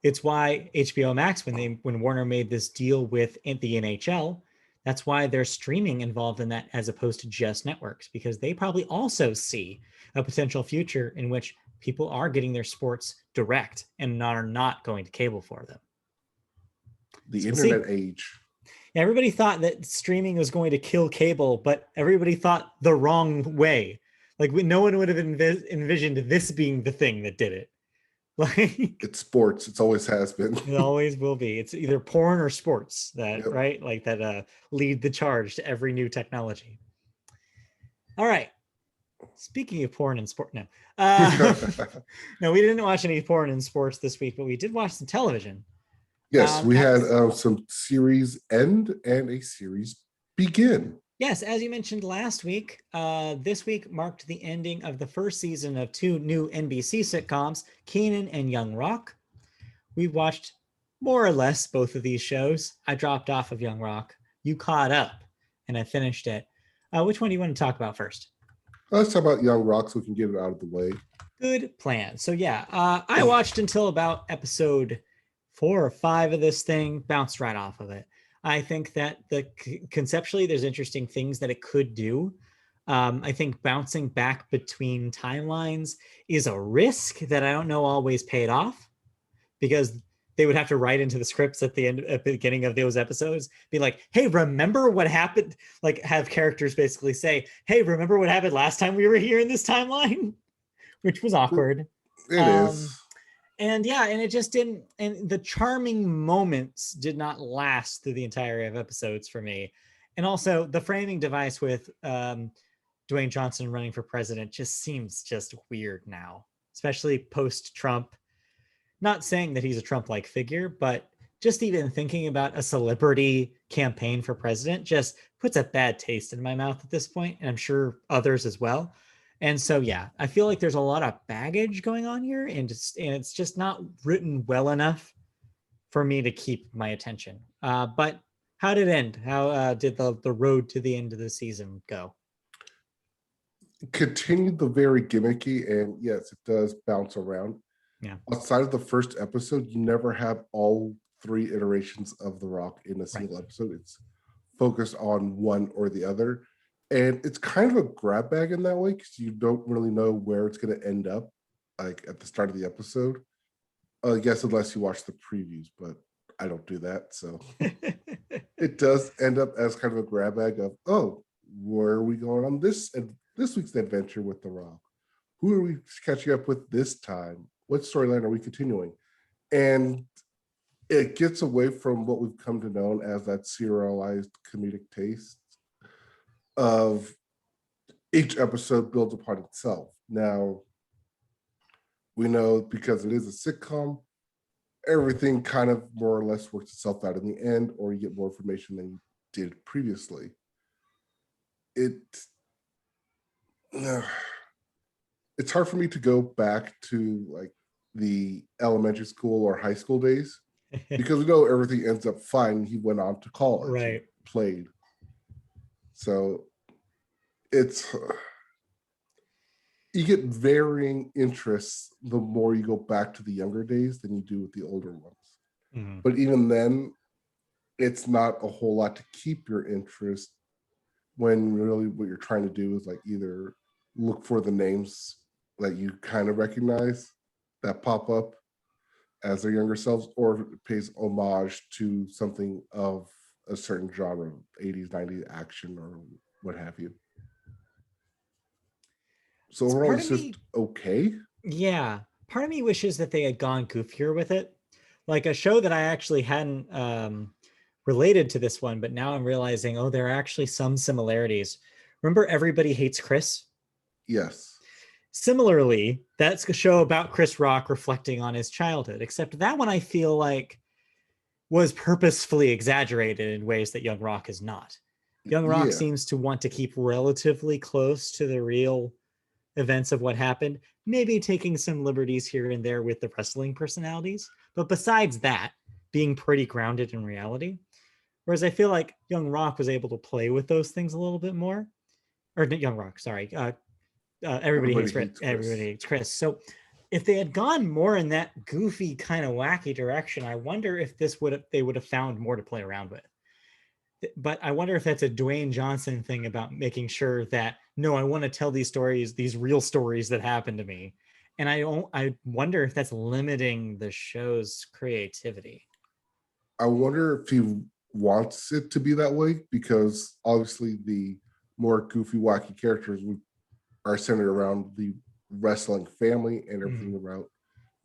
it's why HBO Max, when Warner made this deal with the NHL, that's why there's streaming involved in that as opposed to just networks, because they probably also see a potential future in which people are getting their sports direct and are not going to cable for them.
The internet age.
Everybody thought that streaming was going to kill cable, but everybody thought the wrong way. Like no one would have envisioned this being the thing that did it. Like
it's sports. It always has been.
It always will be. It's either porn or sports that right, like that lead the charge to every new technology. All right. Speaking of porn and sport, no, no, we didn't watch any porn and sports this week, but we did watch some television.
Yes, we had some series end and a series begin.
Yes, as you mentioned last week, this week marked the ending of the first season of 2 new NBC sitcoms, Kenan and Young Rock. We've watched more or less both of these shows. I dropped off of Young Rock. You caught up, and I finished it. Which one do you want to talk about first?
Let's talk about Young Rock so we can get it out of the way.
Good plan. So yeah, I watched until about episode 4 or 5 of this thing, bounced right off of it. I think that conceptually there's interesting things that it could do. I think bouncing back between timelines is a risk that I don't know always paid off, because they would have to write into the scripts at the beginning of those episodes, be like, hey, remember what happened? Like have characters basically say, hey, remember what happened last time we were here in this timeline? Which was awkward.
It is.
And yeah, and it just didn't, and the charming moments did not last through the entirety of episodes for me. And also the framing device with Dwayne Johnson running for president just seems just weird now, especially post-Trump. Not saying that he's a Trump-like figure, but just even thinking about a celebrity campaign for president just puts a bad taste in my mouth at this point, and I'm sure others as well. And so, yeah, I feel like there's a lot of baggage going on here, and it's just not written well enough for me to keep my attention. But how did it end? How did the road to the end of the season go?
Continued the very gimmicky, and yes, it does bounce around.
Yeah.
Outside of the first episode, you never have all 3 iterations of The Rock in a single episode. It's focused on one or the other. And it's kind of a grab bag in that way, because you don't really know where it's going to end up, like at the start of the episode. I guess unless you watch the previews, but I don't do that. So it does end up as kind of a grab bag of, oh, where are we going on this week's adventure with The Rock? Who are we catching up with this time? What storyline are we continuing? And it gets away from what we've come to know as that serialized comedic taste of each episode builds upon itself. Now, we know because it is a sitcom, everything kind of more or less works itself out in the end, or you get more information than you did previously. It's hard for me to go back to like the elementary school or high school days, because we know everything ends up fine. He went on to college,
right?
Played. So it's you get varying interests the more you go back to the younger days than you do with the older ones.
Mm-hmm.
But even then, it's not a whole lot to keep your interest, when really what you're trying to do is like either look for the names that you kind of recognize that pop up as their younger selves, or it pays homage to something of a certain genre, 80s, 90s action or what have you. So overall, it's just okay.
Yeah. Part of me wishes that they had gone goofier with it. Like a show that I actually hadn't related to this one, but now I'm realizing, oh, there are actually some similarities. Remember Everybody Hates Chris?
Yes.
Similarly, that's a show about Chris Rock reflecting on his childhood, except that one I feel like was purposefully exaggerated in ways that Young Rock is not. Young Rock seems to want to keep relatively close to the real events of what happened, maybe taking some liberties here and there with the wrestling personalities. But besides that, being pretty grounded in reality. Whereas I feel like Young Rock was able to play with those things a little bit more. Or Young Rock, sorry. Everybody Hates Chris. Everybody Hates Chris. So if they had gone more in that goofy kind of wacky direction, I wonder if they would have found more to play around with. But I wonder if that's a Dwayne Johnson thing about making sure that, no, I want to tell these stories, these real stories that happened to me. And I wonder if that's limiting the show's creativity.
I wonder if he wants it to be that way, because obviously the more goofy, wacky characters are centered around the wrestling family and everything about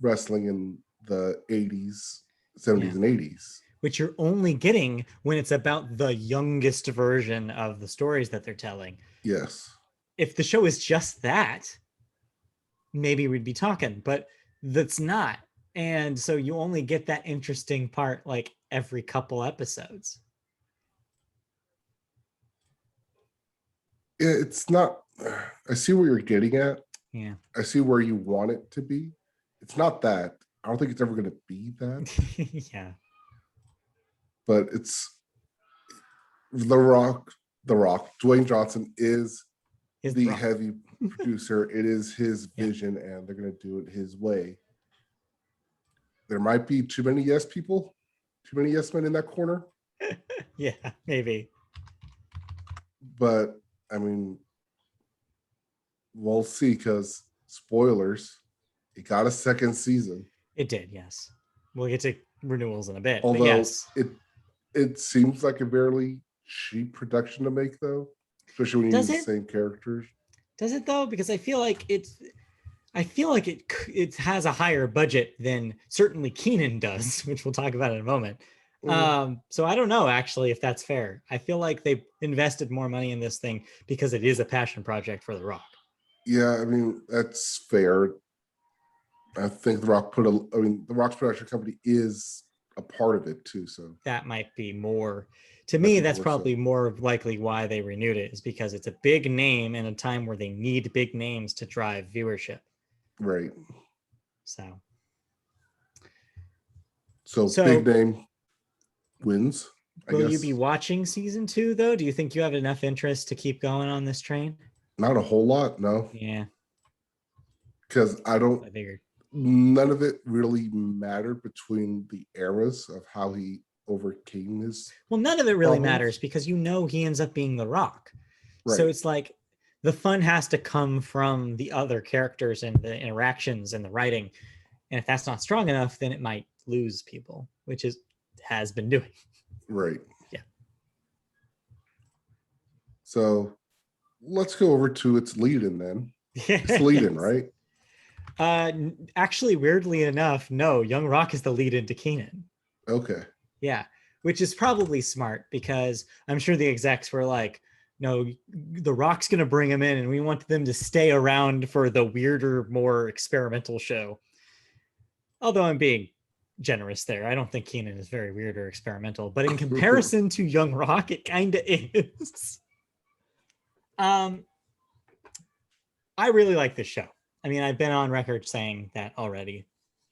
wrestling in the 80s, 70s, and 80s.
Which you're only getting when it's about the youngest version of the stories that they're telling.
Yes.
If the show is just that, maybe we'd be talking, but that's not. And so you only get that interesting part like every couple episodes.
It's not, I see where you're getting at.
Yeah.
I see where you want it to be. It's not that. I don't think it's ever going to be that.
Yeah.
But it's The Rock, Dwayne Johnson is the heavy producer. It is his vision, and they're going to do it his way. There might be too many yes people, too many yes men in that corner.
Yeah, maybe.
But I mean, we'll see, because spoilers, it got a second season.
It did, yes. We'll get to renewals in a bit, but
Although
yes.
it seems like a very cheap production to make, though, especially when you use
Does
the
it?
same characters.
Does it though? Because I feel like it has a higher budget than certainly Keenan does, which we'll talk about in a moment. So I don't know actually if that's fair. I feel like they invested more money in this thing because it is a passion project for The Rock.
Yeah, I mean, that's fair. I think The Rock's production company is a part of it too. So
That might be more, to me, that's probably more likely why they renewed it, is because it's a big name in a time where they need big names to drive viewership.
Right.
So
big name wins.
Will you be watching season 2 though? Do you think you have enough interest to keep going on this train?
Not a whole lot, no.
Yeah.
Because I
figured
none of it really mattered between the eras of how he overcame his.
Well, none of it really matters because he ends up being The Rock. Right. So it's like the fun has to come from the other characters and the interactions and the writing. And if that's not strong enough, then it might lose people, which has been doing.
Right.
Yeah.
So let's go over to its lead-in then. It's lead-in, right?
Actually, weirdly enough, no, Young Rock is the lead-in to Keenan.
Okay.
Yeah, which is probably smart because I'm sure the execs were like, no, The Rock's going to bring him in and we want them to stay around for the weirder, more experimental show. Although I'm being generous there. I don't think Keenan is very weird or experimental, but in comparison to Young Rock, it kind of is. I really like this show. I mean, I've been on record saying that already.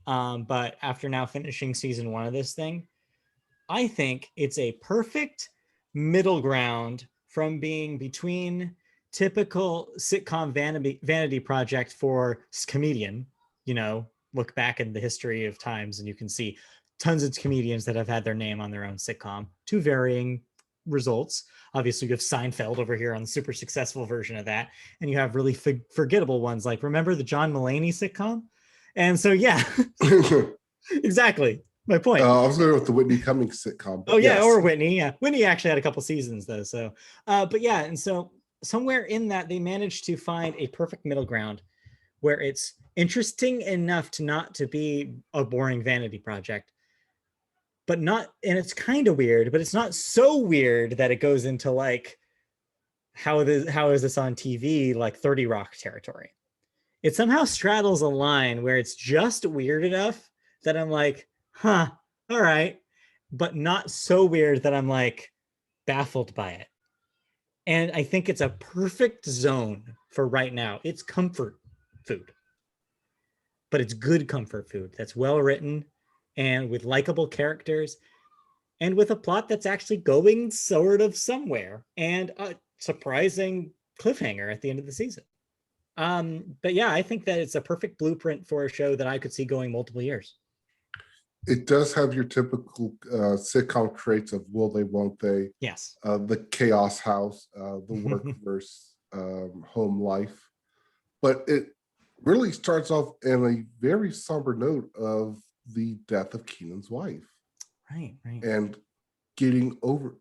But after now finishing season 1 of this thing, I think it's a perfect middle ground from being between typical sitcom vanity project for comedian, look back in the history of times and you can see tons of comedians that have had their name on their own sitcom to varying results. Obviously, you have Seinfeld over here on the super successful version of that, and you have really forgettable ones like, remember the John Mulaney sitcom? And so, yeah, exactly my point.
I was going with the Whitney Cummings sitcom.
Oh yeah, yes. Or Whitney. Yeah, Whitney actually had a couple seasons though. So, but yeah, and so somewhere in that they managed to find a perfect middle ground where it's interesting enough to not to be a boring vanity project, but not, and it's kind of weird, but it's not so weird that it goes into like, how is this on TV, like 30 Rock territory. It somehow straddles a line where it's just weird enough that I'm like, huh, all right, but not so weird that I'm like baffled by it. And I think it's a perfect zone for right now. It's comfort food, but it's good comfort food that's well written and with likable characters and with a plot that's actually going sort of somewhere and a surprising cliffhanger at the end of the season. But yeah, I think that it's a perfect blueprint for a show that I could see going multiple years.
It does have your typical sitcom traits of will they, won't they?
Yes.
The chaos house, the work versus home life. But it really starts off in a very somber note of the death of Keenan's wife.
Right.
And getting over,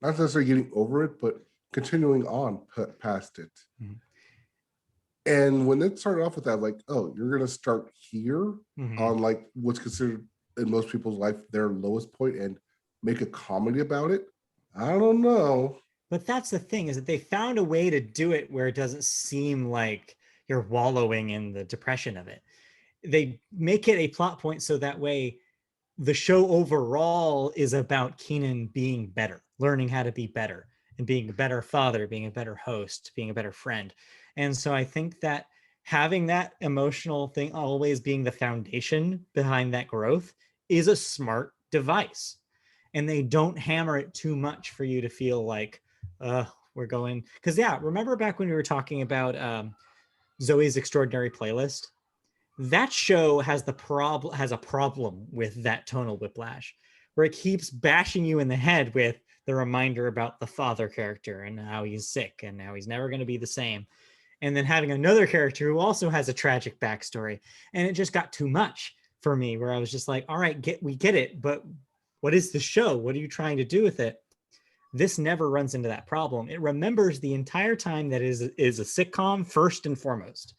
not necessarily getting over it, but continuing on past it. Mm-hmm. And when it started off with that, like, oh, you're going to start here on like what's considered in most people's life their lowest point and make a comedy about it. I don't know.
But that's the thing, is that they found a way to do it where it doesn't seem like you're wallowing in the depression of it. They make it a plot point so that way the show overall is about Keenan being better, learning how to be better and being a better father, being a better host, being a better friend. And so I think that having that emotional thing always being the foundation behind that growth is a smart device. And they don't hammer it too much for you to feel like, we're going, because yeah, remember back when we were talking about Zoe's Extraordinary Playlist? That show has a problem with that tonal whiplash, where it keeps bashing you in the head with the reminder about the father character and how he's sick and how he's never going to be the same. And then having another character who also has a tragic backstory. And it just got too much for me, where I was just like, all right, we get it, but what is the show? What are you trying to do with it? This never runs into that problem. It remembers the entire time that is a sitcom first and foremost.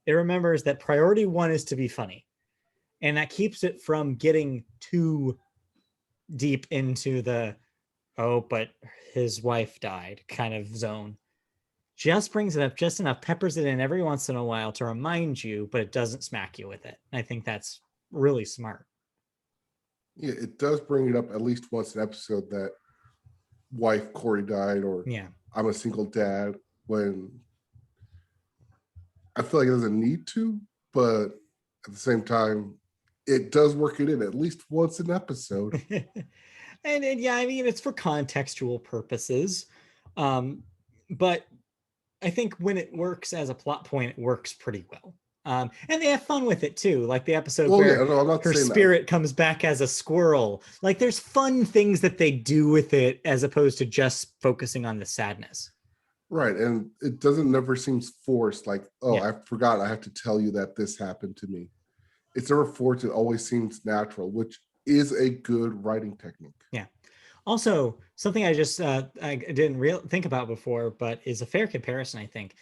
It remembers that priority one is to be funny. And that keeps it from getting too deep into the, oh, but his wife died kind of zone. Just brings it up just enough, peppers it in every once in a while to remind you, but it doesn't smack you with it. And I think that's really smart.
Yeah, it does bring it up at least once an episode that wife Corey died, or I'm a single dad, when I feel like it doesn't need to, but at the same time, it does work it in at least once an episode.
and yeah, I mean, it's for contextual purposes. But I think when it works as a plot point, it works pretty well. And they have fun with it too. Like the episode where her spirit comes back as a squirrel. Like there's fun things that they do with it as opposed to just focusing on the sadness.
Right. And it never seems forced. Like, oh, I forgot I have to tell you that this happened to me. It's never forced. It always seems natural, which is a good writing technique.
Yeah. Also, something I just I didn't think about before, but is a fair comparison, I think.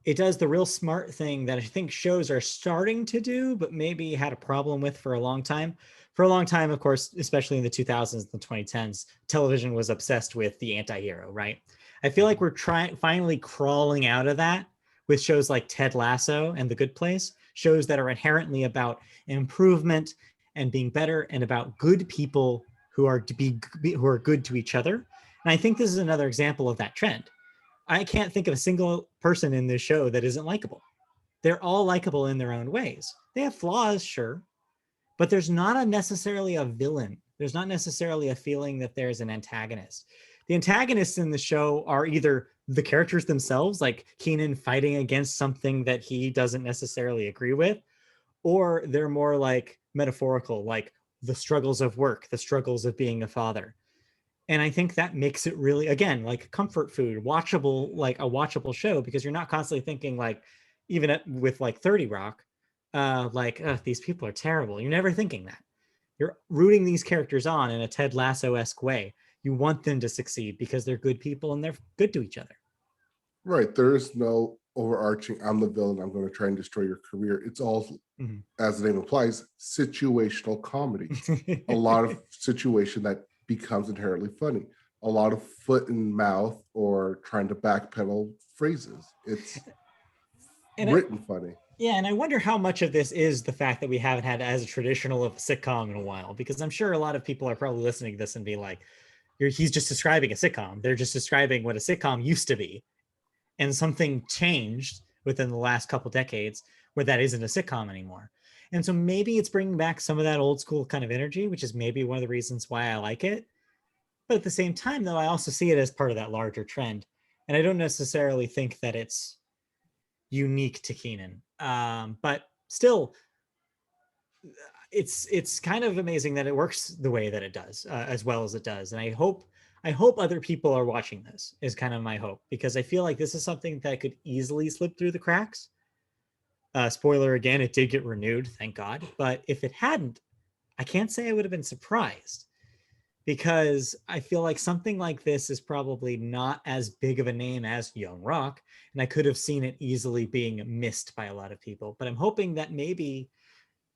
It does the real smart thing that I think shows are starting to do, but maybe had a problem with for a long time. For a long time, of course, especially in the 2000s and the 2010s, television was obsessed with the anti-hero, right? I feel like we're finally crawling out of that with shows like Ted Lasso and The Good Place, shows that are inherently about improvement and being better and about good people who are good to each other. And I think this is another example of that trend. I can't think of a single person in this show that isn't likable. They're all likable in their own ways. They have flaws, sure, but there's not necessarily a villain. There's not necessarily a feeling that there's an antagonist. The antagonists in the show are either the characters themselves, like Keenan fighting against something that he doesn't necessarily agree with, or they're more like metaphorical, like the struggles of work, the struggles of being a father. And I think that makes it really, again, like comfort food, watchable, like a watchable show, because you're not constantly thinking like, even with like 30 Rock, these people are terrible. You're never thinking that. You're rooting these characters on in a Ted Lasso-esque way. You want them to succeed because they're good people and they're good to each other.
Right. There is no overarching, I'm the villain, I'm going to try and destroy your career. It's all, as the name implies, situational comedy. A lot of situation that becomes inherently funny. A lot of foot and mouth or trying to backpedal phrases. It's written funny.
Yeah, and I wonder how much of this is the fact that we haven't had as traditional of a sitcom in a while, because I'm sure a lot of people are probably listening to this and be like, he's just describing a sitcom. They're just describing what a sitcom used to be. And something changed within the last couple decades where that isn't a sitcom anymore. And so maybe it's bringing back some of that old school kind of energy, which is maybe one of the reasons why I like it. But at the same time, though, I also see it as part of that larger trend. And I don't necessarily think that it's unique to Keenan. But still, it's kind of amazing that it works the way that it does, as well as it does. And I hope other people are watching this, is kind of my hope, because I feel like this is something that could easily slip through the cracks. Spoiler again, it did get renewed, thank God. But if it hadn't, I can't say I would have been surprised, because I feel like something like this is probably not as big of a name as Young Rock, and I could have seen it easily being missed by a lot of people. But I'm hoping that maybe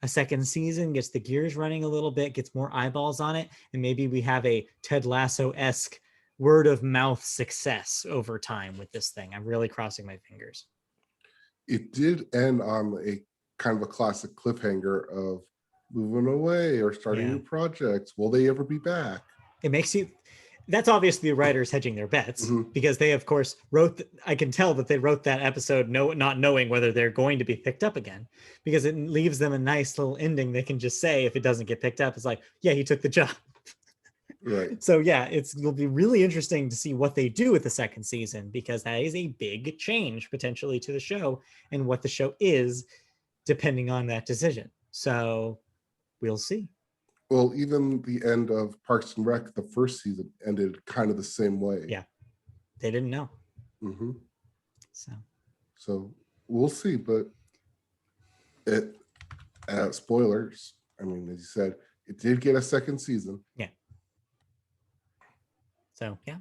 a second season gets the gears running a little bit, gets more eyeballs on it, and maybe we have a Ted Lasso-esque word of mouth success over time with this thing. I'm really crossing my fingers.
It did end on a kind of a classic cliffhanger of moving away or starting new projects. Will they ever be back?
It makes you, that's obviously the writers hedging their bets, because they of course I can tell that they wrote that episode not knowing whether they're going to be picked up again, because it leaves them a nice little ending. They can just say, if it doesn't get picked up, it's like, yeah, he took the job.
Right.
So yeah, it'll be really interesting to see what they do with the second season, because that is a big change potentially to the show and what the show is, depending on that decision. So we'll see.
Well, even the end of Parks and Rec, the first season ended kind of the same way.
Yeah. They didn't know.
Mm-hmm.
So
we'll see, but it spoilers. I mean, as you said, it did get a second season.
Yeah. So yeah.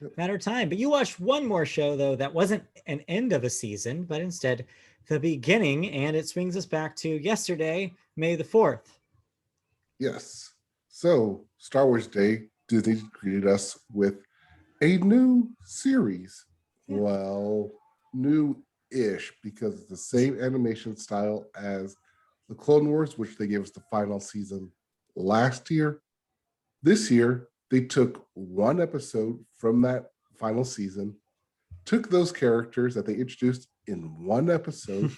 Yep.
Matter of time. But you watched one more show though that wasn't an end of a season, but instead the beginning, and it swings us back to yesterday, May the 4th.
Yes. So Star Wars Day, Disney greeted us with a new series.
Yeah.
Well, new-ish, because it's the same animation style as the Clone Wars, which they gave us the final season last year. This year, they took one episode from that final season, took those characters that they introduced in one episode,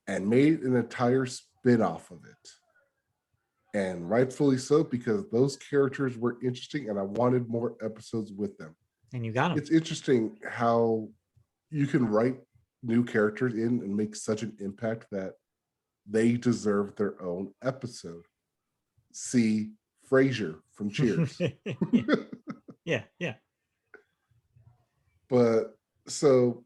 and made an entire spin-off of it. And rightfully so, because those characters were interesting and I wanted more episodes with them.
And you got them.
It's interesting how you can write new characters in and make such an impact that they deserve their own episode. See Frasier from Cheers.
Yeah.
But so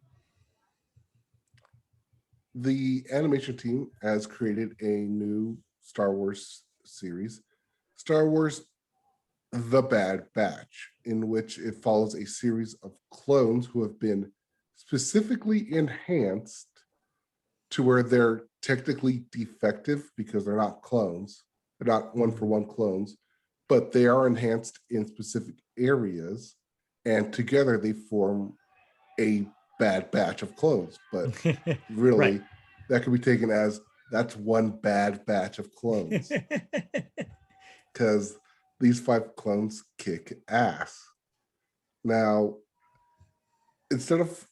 the animation team has created a new Star Wars series, Star Wars The Bad Batch, in which it follows a series of clones who have been specifically enhanced to where they're technically defective because they're not clones. They're not one-for-one clones, but they are enhanced in specific areas, and together they form a bad batch of clones. But really,
Right.
that could be taken as that's one bad batch of clones. Because these 5 clones kick ass. Now, instead of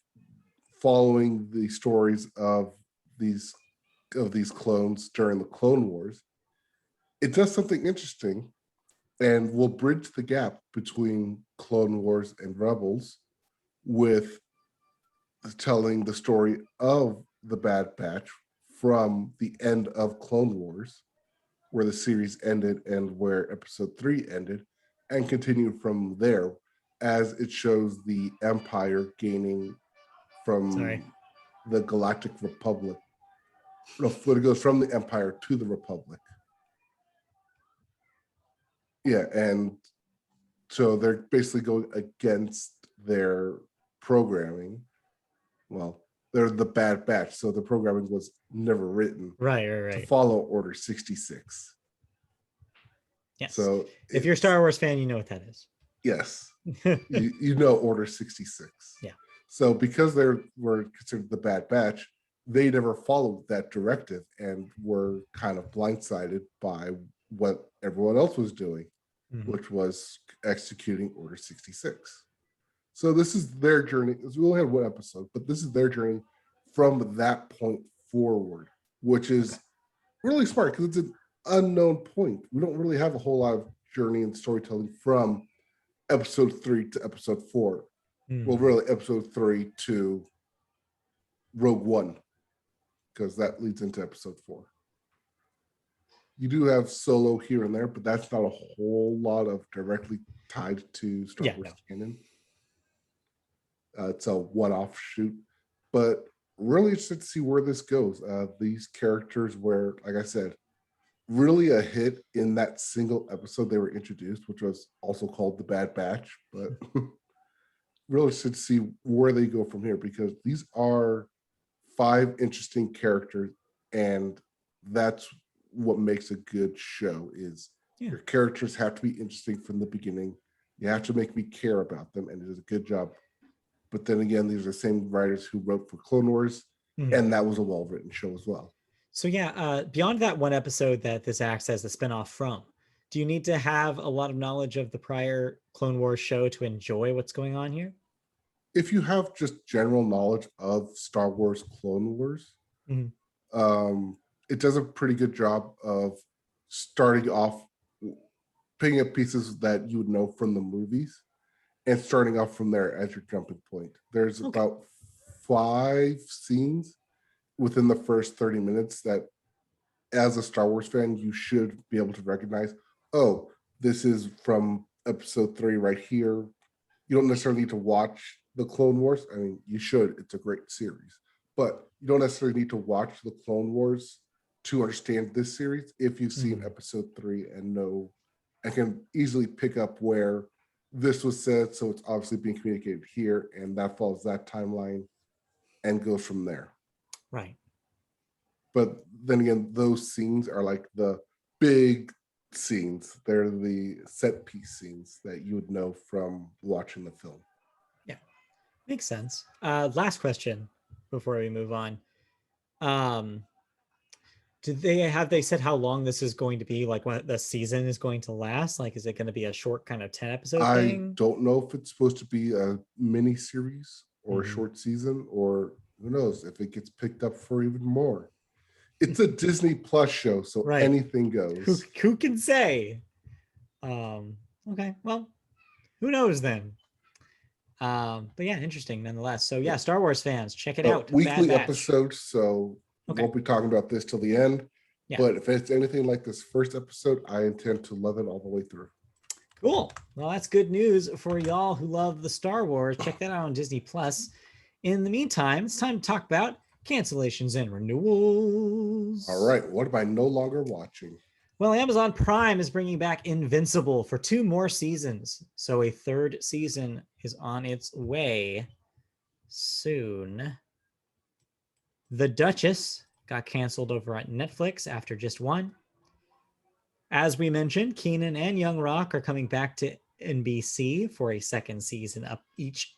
following the stories of these clones during the Clone Wars, it does something interesting and will bridge the gap between Clone Wars and Rebels with telling the story of the Bad Batch from the end of Clone Wars, where the series ended and where episode 3 ended, and continue from there as it shows the Empire gaining from the Galactic Republic. No, it goes from the Empire to the Republic. Yeah, and so they're basically going against their programming. Well, they're the Bad Batch, so the programming was never written
Right.
to follow Order 66.
Yes.
So
if you're a Star Wars fan, you know what that is.
Yes. you know Order 66.
Yeah.
So because they were considered the Bad Batch, they never followed that directive and were kind of blindsided by what everyone else was doing, which was executing Order 66. So this is their journey. We only had one episode, but this is their journey from that point forward, which is really smart because it's an unknown point. We don't really have a whole lot of journey and storytelling from episode 3 to episode 4. Well, really episode 3 to Rogue One, because that leads into episode 4. You do have Solo here and there, but that's not a whole lot of directly tied to Star Wars canon. It's a one-off shoot, but really interested to see where this goes. These characters were, like I said, really a hit in that single episode they were introduced, which was also called The Bad Batch, but really interested to see where they go from here, because these are 5 interesting characters, and that's what makes a good show is your characters have to be interesting from the beginning. You have to make me care about them, and it is a good job. But then again, these are the same writers who wrote for Clone Wars, and that was a well-written show as well.
So beyond that one episode that this acts as the spinoff from, do you need to have a lot of knowledge of the prior Clone Wars show to enjoy what's going on here?
If you have just general knowledge of Star Wars Clone Wars, it does a pretty good job of starting off, picking up pieces that you would know from the movies and starting off from there as your jumping point. There's about 5 scenes within the first 30 minutes that, as a Star Wars fan, you should be able to recognize, oh, this is from episode 3 right here. You don't necessarily need to watch the Clone Wars. I mean, you should. It's a great series. But you don't necessarily need to watch the Clone Wars to understand this series if you've seen episode 3 and know and can easily pick up where this was said. So it's obviously being communicated here, and that follows that timeline and goes from there.
Right.
But then again, those scenes are like the big scenes. They're the set piece scenes that you would know from watching the film.
Yeah, makes sense. Last question before we move on. Have they said how long this is going to be? Like when the season is going to last? Like, is it going to be a short kind of 10 episode thing?
I don't know if it's supposed to be a mini series or a short season, or who knows if it gets picked up for even more. It's a Disney Plus show, so anything goes.
Who can say? Okay, well, who knows then? But yeah, interesting nonetheless. So yeah, Star Wars fans, check it out.
Weekly episodes, so we won't be talking about this till the end. Yeah. But if it's anything like this first episode, I intend to love it all the way through.
Cool. Well, that's good news for y'all who love the Star Wars. Check that out on Disney Plus. In the meantime, it's time to talk about cancellations and renewals.
All right. What am I no longer watching?
Well, Amazon Prime is bringing back Invincible for 2 more seasons. So a 3rd season is on its way soon. The Duchess got canceled over at Netflix after just 1. As we mentioned, Kenan and Young Rock are coming back to NBC for a 2nd season up each.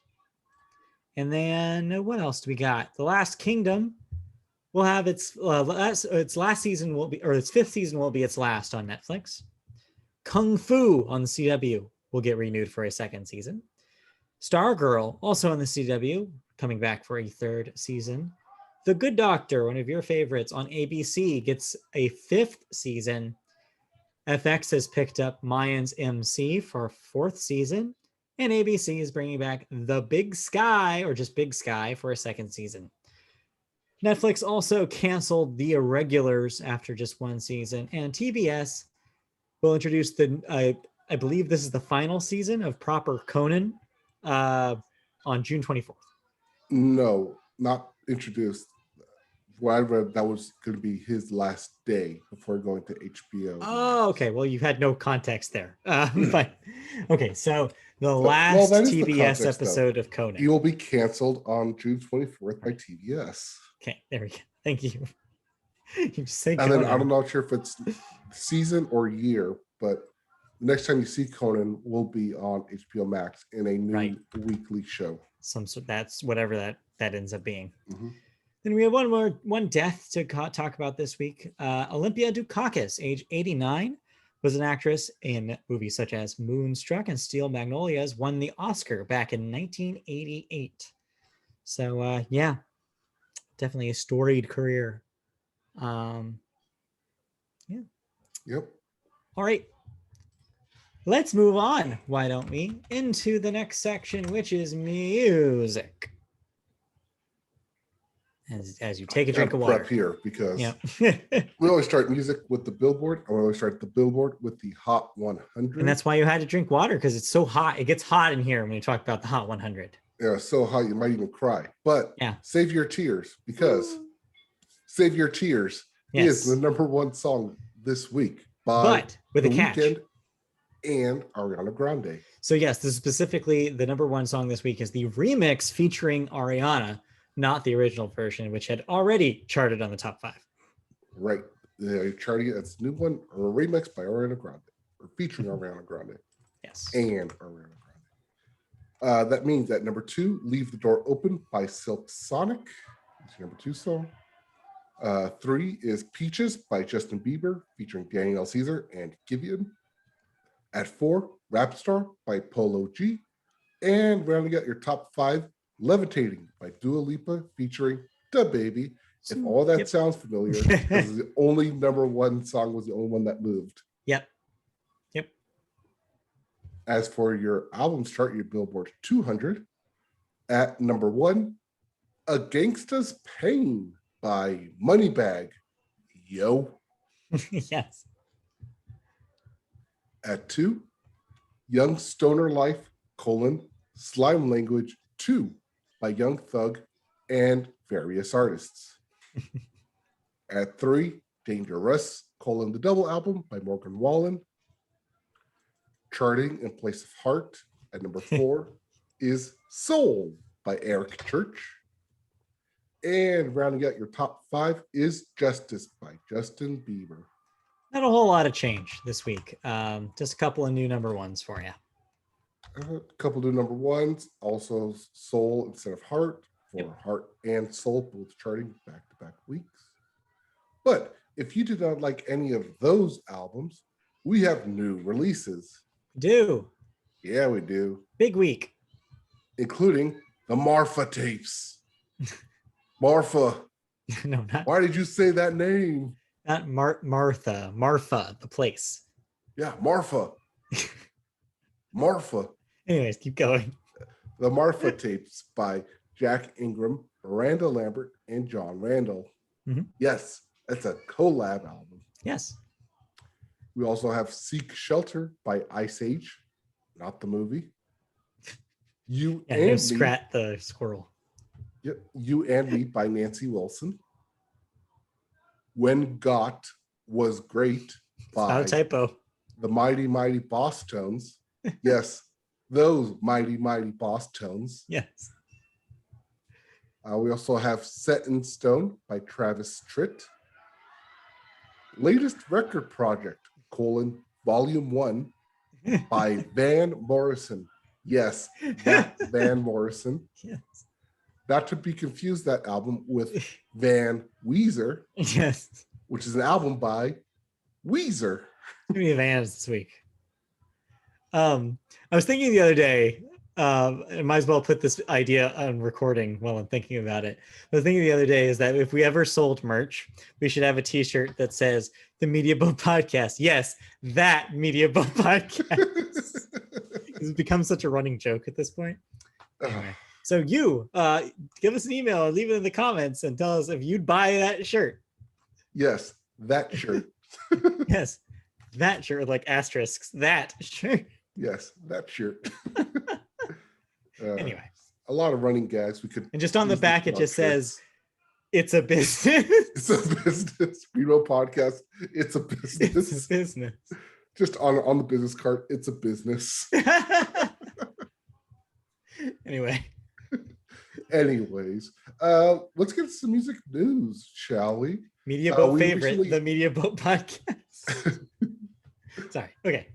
And then what else do we got? The Last Kingdom will have its last season will be, or its 5th season will be its last on Netflix. Kung Fu on the CW will get renewed for a 2nd season. Stargirl, also on the CW, coming back for a 3rd season. The Good Doctor, one of your favorites on ABC, gets a 5th season. FX has picked up Mayans MC for a 4th season. And ABC is bringing back The Big Sky, or just Big Sky, for a 2nd season. Netflix also canceled The Irregulars after just 1 season. And TBS will introduce I believe this is the final season of Proper Conan on June 24th.
No, not introduced. What I read, that was going to be his last day before going to HBO.
Oh, okay. Well, you had no context there. But okay, so the last TBS episode of Conan.
You will be canceled on June 24th by TBS.
Okay, there we go. Thank you. You just say
Conan. And then I'm not sure if it's season or year, but the next time you see Conan will be on HBO Max in a new weekly show.
That's whatever that ends up being. Then we have one death to talk about this week. Olympia Dukakis, age 89, was an actress in movies such as Moonstruck and Steel Magnolias, won the Oscar back in 1988. So yeah, definitely a storied career. Yeah.
Yep.
All right. Let's move on, why don't we, into the next section, which is music. As you take a drink of water.
Prep here because we always start music with the Billboard, and we always start the Billboard with the Hot 100.
And that's why you had to drink water, because it's so hot. It gets hot in here when you talk about the Hot 100.
Yeah, so hot you might even cry. But save your tears, because Save Your Tears is the #1 song this week by
with a catch.
Weeknd and Ariana Grande.
So yes, this is specifically the #1 song this week is the remix featuring Ariana, not the original version, which had already charted on the top 5.
Right. They're charting it as a new one, or a remix by Ariana Grande, or featuring Ariana Grande.
Yes.
And Ariana Grande. That means that #2, Leave the Door Open by Silk Sonic. It's your #2 song. 3 is Peaches by Justin Bieber, featuring Danielle Caesar and Giveon. At 4, Rap Star by Polo G. And rounding out your top 5, Levitating by Dua Lipa, featuring Da Baby. If all that sounds familiar, this is the only #1 song, was the only one that moved.
Yep.
As for your albums chart, your Billboard 200, at #1, A Gangsta's Pain by Moneybagg. Yo.
Yes.
At 2, Young Stoner Life, Slime Language 2 by Young Thug and various artists. At 3, Dangerous, the double album by Morgan Wallen. Charting in place of Heart at number 4 is Soul by Eric Church. And rounding out your top 5 is Justice by Justin Bieber.
Not a whole lot of change this week. Just a couple of new number ones for you.
A couple new number ones. Also Soul instead of Heart for Heart and Soul, both charting back-to-back weeks. But if you did not like any of those albums, we have new releases.
Do.
Yeah, we do.
Big week.
Including the Marfa tapes. Marfa.
No, not.
Why did you say that name?
Not Martha. Marfa, the place.
Yeah, Marfa. Marfa.
Anyways, keep going.
The Marfa tapes by Jack Ingram, Miranda Lambert, and John Randall.
Mm-hmm.
Yes, that's a collab album.
Yes.
We also have Seek Shelter by Ice Age, not the movie. You and Me.
Scrat the squirrel.
Yep. You and Me by Nancy Wilson. When Got Was Great by
Not a typo.
The Mighty Mighty Boss Tones. Yes, those Mighty Mighty Boss Tones.
Yes.
We also have Set in Stone by Travis Tritt. Latest Record Project, Volume 1 by Van Morrison. Yes, that Van Morrison.
Yes.
Not to be confused, that album with Van Weezer.
Yes.
Which is an album by Weezer.
Too many Vans this week. I was thinking the other day, I might as well put this idea on recording while I'm thinking about it. The thing the other day is that if we ever sold merch, we should have a t-shirt that says the Media Boat Podcast. Yes, that Media Boat Podcast. It's become such a running joke at this point. Anyway, so you give us an email or leave it in the comments and tell us if you'd buy that shirt.
Yes, that shirt.
Yes, that shirt with like asterisks. That shirt.
Yes, that shirt.
Anyway,
a lot of running gags we could.
And just on the back, it just says, "It's a business."
It's a business. Real podcast. It's a business.
It's a business.
Just on the business card, it's a business.
Anyway.
Anyways, let's get some music news, shall we?
Media Boat favorite, the Media Boat Podcast. Sorry. Okay.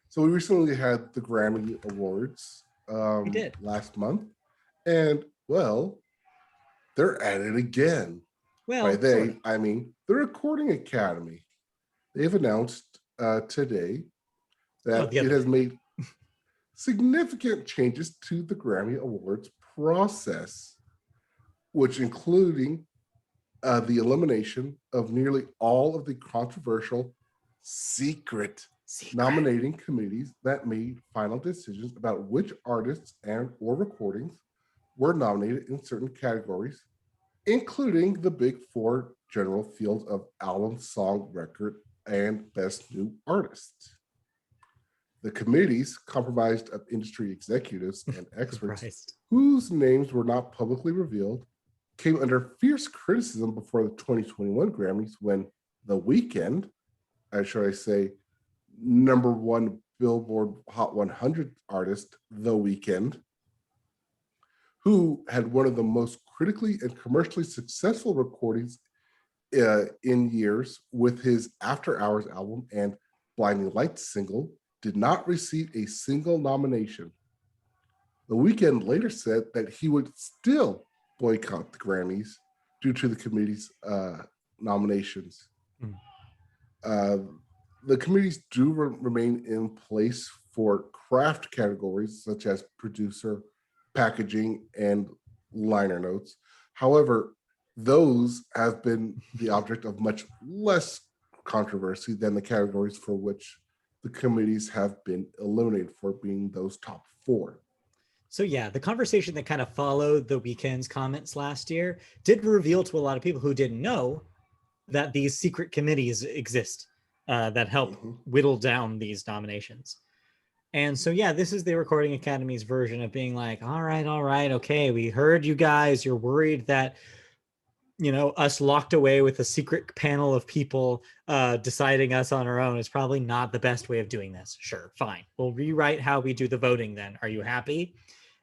So we recently had the Grammy Awards.
We did
last month, and well, they're at it again.
Well,
by they, I mean the Recording Academy. They've announced today that it has made significant changes to the Grammy Awards process, which including the elimination of nearly all of the controversial secret nominating committees that made final decisions about which artists and or recordings were nominated in certain categories, including the big four general fields of album, song, record, and best new artist. The committees, comprised of industry executives and experts whose names were not publicly revealed, came under fierce criticism before the 2021 Grammys when The Weeknd, should I say, number one Billboard Hot 100 artist, The Weeknd, who had one of the most critically and commercially successful recordings in years with his After Hours album and Blinding Lights single, did not receive a single nomination. The Weeknd later said that he would still boycott the Grammys due to the committee's nominations. The committees do remain in place for craft categories such as producer, packaging, and liner notes. However, those have been the object of much less controversy than the categories for which the committees have been eliminated for, being those top four.
So yeah, the conversation that kind of followed The Weeknd's comments last year did reveal to a lot of people who didn't know that these secret committees exist. that help whittle down these nominations. And so, yeah, this is the Recording Academy's version of being like, all right, okay, we heard you guys. You're worried that, us locked away with a secret panel of people deciding us on our own is probably not the best way of doing this. Sure, fine. We'll rewrite how we do the voting then. Are you happy?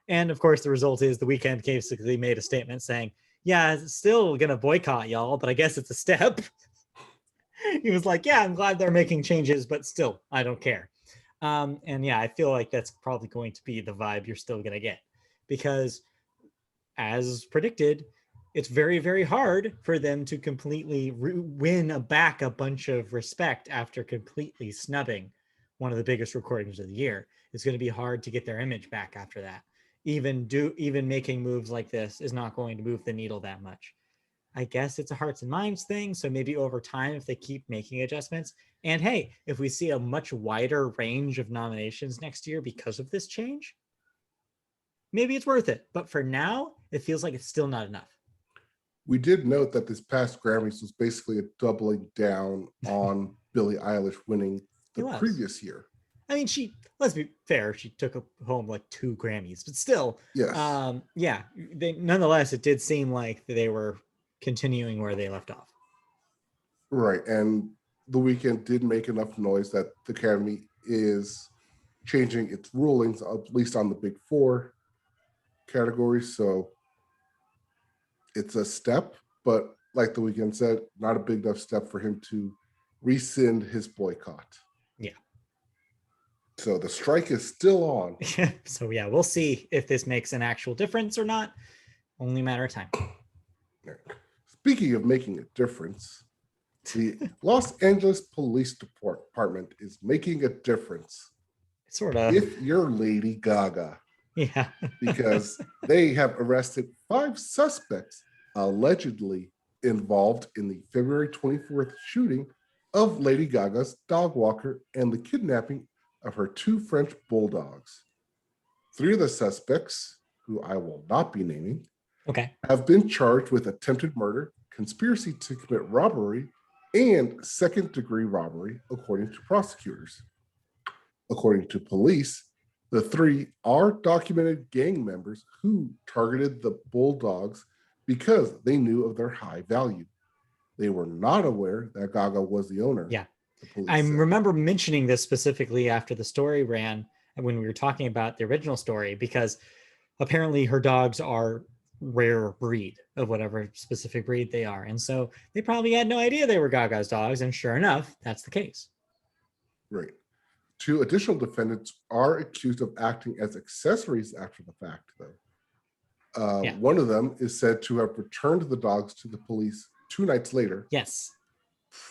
And of course, the result is The Weeknd basically made a statement saying, yeah, it's still going to boycott y'all, but I guess it's a step. He was like, yeah, I'm glad they're making changes, but still, I don't care. And yeah, I feel like that's probably going to be the vibe you're still going to get, because as predicted, it's very, very hard for them to completely win back a bunch of respect after completely snubbing one of the biggest recordings of the year. It's going to be hard to get their image back after that. Even making moves like this is not going to move the needle that much. I guess it's a hearts and minds thing. So maybe over time, if they keep making adjustments, and hey, if we see a much wider range of nominations next year because of this change, maybe it's worth it. But for now, it feels like it's still not enough.
We did note that this past Grammys was basically a doubling down on Billie Eilish winning the previous year.
I mean, let's be fair, she took home like 2 Grammys, but still,
yes.
Nonetheless, it did seem like they were continuing where they left off.
Right. And The Weeknd did make enough noise that the Academy is changing its rulings, at least on the big 4 categories. So it's a step, but like The Weeknd said, not a big enough step for him to rescind his boycott.
Yeah.
So the strike is still on.
So yeah, we'll see if this makes an actual difference or not. Only a matter of time.
Speaking of making a difference, the Los Angeles Police Department is making a difference.
Sort of.
If you're Lady Gaga.
Yeah.
Because they have arrested 5 suspects allegedly involved in the February 24th shooting of Lady Gaga's dog walker and the kidnapping of her 2 French bulldogs. 3 of the suspects, who I will not be naming, have been charged with attempted murder, conspiracy to commit robbery, and second-degree robbery, according to prosecutors. According to police, the 3 are documented gang members who targeted the bulldogs because they knew of their high value. They were not aware that Gaga was the owner.
Yeah. I remember mentioning this specifically after the story ran, when we were talking about the original story, because apparently her dogs are rare breed of whatever specific breed they are. And so they probably had no idea they were Gaga's dogs. And sure enough, that's the case.
Right. 2 additional defendants are accused of acting as accessories after the fact, though. One of them is said to have returned the dogs to the police 2 nights later.
Yes.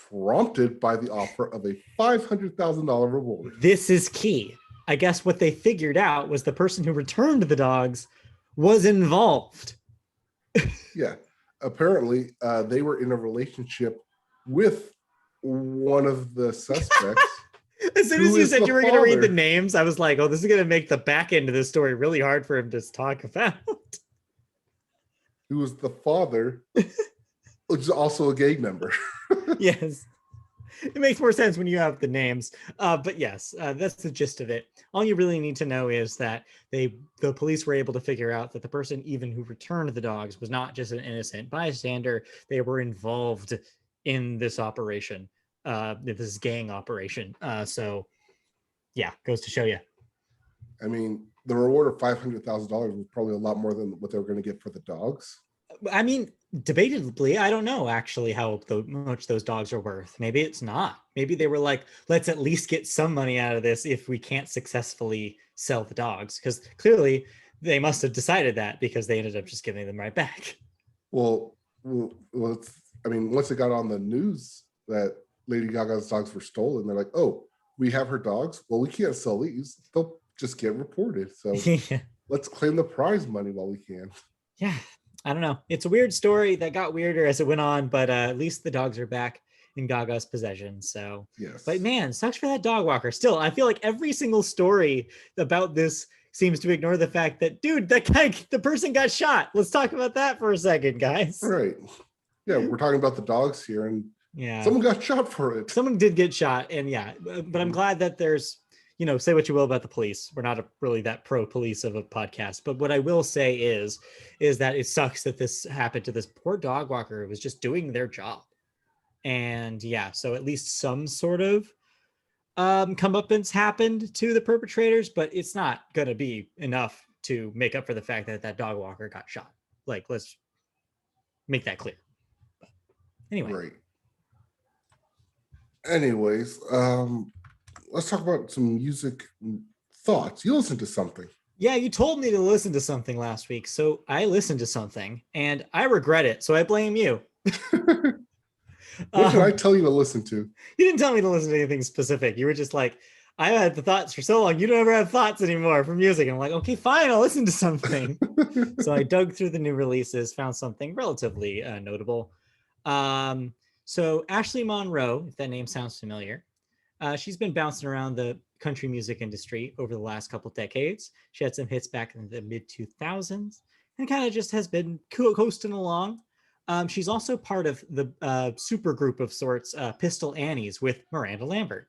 Prompted by the offer of a $500,000 reward.
This is key. I guess what they figured out was the person who returned the dogs was involved.
Yeah. Apparently, they were in a relationship with one of the suspects.
As soon as you said you were going to read the names, I was like, oh, this is going to make the back end of this story really hard for him to talk about.
Who was the father, which is also a gang member.
Yes. It makes more sense when you have the names. But yes, that's the gist of it. All you really need to know is that the police were able to figure out that the person even who returned the dogs was not just an innocent bystander. They were involved in this operation, this gang operation. So yeah, goes to show you. I
mean, the reward of $500,000 was probably a lot more than what they were going to get for the dogs.
I mean, debatably, I don't know actually how much those dogs are worth. Maybe it's not. Maybe they were like, let's at least get some money out of this if we can't successfully sell the dogs. Because clearly they must have decided that, because they ended up just giving them right back.
Well, I mean, once it got on the news that Lady Gaga's dogs were stolen, they're like, oh, we have her dogs? Well, we can't sell these. They'll just get reported. So let's claim the prize money while we can.
Yeah. I don't know. It's a weird story that got weirder as it went on, but at least the dogs are back in Gaga's possession. So,
yes.
But man, sucks for that dog walker. Still, I feel like every single story about this seems to ignore the fact that, dude, that guy, the person got shot. Let's talk about that for a second, guys.
Right. Yeah, we're talking about the dogs here, and
Yeah.
Someone got shot for it.
Someone did get shot, and but I'm glad that there's, say what you will about the police. We're not really that pro police of a podcast, but what I will say is that it sucks that this happened to this poor dog walker who was just doing their job. And so at least some sort of comeuppance happened to the perpetrators, but it's not going to be enough to make up for the fact that that dog walker got shot. Like, let's make that clear. But anyway.
Right. Anyways, let's talk about some music thoughts. You listened to something.
Yeah, you told me to listen to something last week, so I listened to something, and I regret it, so I blame you.
What did I tell you to listen to?
You didn't tell me to listen to anything specific. You were just like, I had the thoughts for so long. You don't ever have thoughts anymore for music. And I'm like, okay, fine, I'll listen to something. So I dug through the new releases, found something relatively notable. So Ashley Monroe, if that name sounds familiar, she's been bouncing around the country music industry over the last couple decades. She had some hits back in the mid 2000s and kind of just has been coasting along. She's also part of the super group of sorts, Pistol Annies with Miranda Lambert.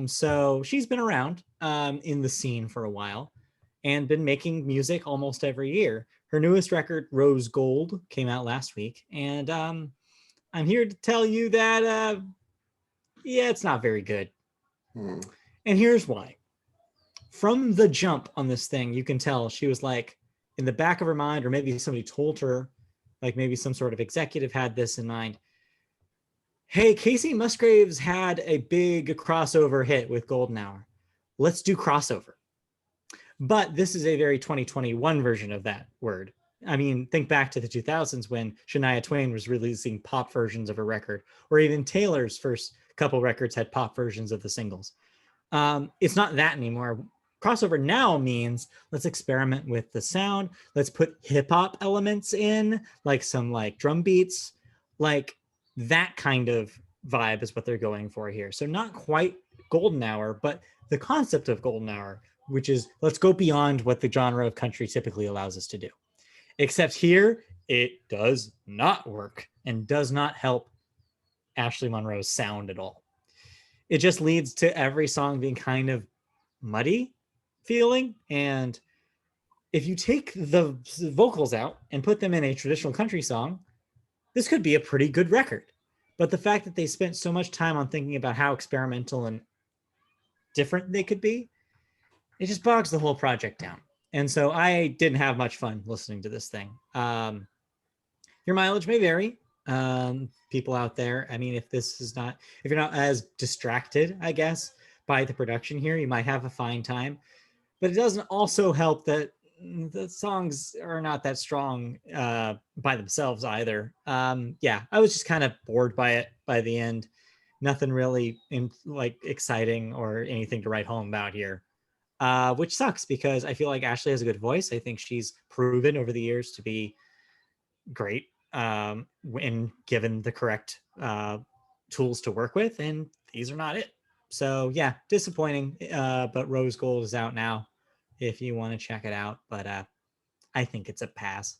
So she's been around in the scene for a while and been making music almost every year. Her newest record, Rose Gold, came out last week. And I'm here to tell you that, it's not very good. And here's why. From the jump on this thing, you can tell she was like in the back of her mind, or maybe somebody told her, like maybe some sort of executive had this in mind. Hey, Casey Musgraves had a big crossover hit with Golden Hour. Let's do crossover. But this is a very 2021 version of that word. I mean, think back to the 2000s when Shania Twain was releasing pop versions of her record, or even Taylor's first couple records had pop versions of the singles. It's not that anymore. Crossover now means let's experiment with the sound. Let's put hip hop elements in, like some like drum beats, like that kind of vibe is what they're going for here. So not quite Golden Hour, but the concept of Golden Hour, which is let's go beyond what the genre of country typically allows us to do. Except here, it does not work and does not help Ashley Monroe's sound at all. It just leads to every song being kind of muddy feeling. And if you take the vocals out and put them in a traditional country song, this could be a pretty good record. But the fact that they spent so much time on thinking about how experimental and different they could be, it just bogs the whole project down. And so I didn't have much fun listening to this thing. Your mileage may vary. People out there, I mean, if you're not as distracted, I guess, by the production here, you might have a fine time. But it doesn't also help that the songs are not that strong by themselves either. I was just kind of bored by it by the end. Nothing really exciting or anything to write home about here, which sucks because I feel like Ashley has a good voice. I think she's proven over the years to be great when given the correct tools to work with, and these are not it. So disappointing, but Rose Gold is out now if you want to check it out, but I think it's a pass.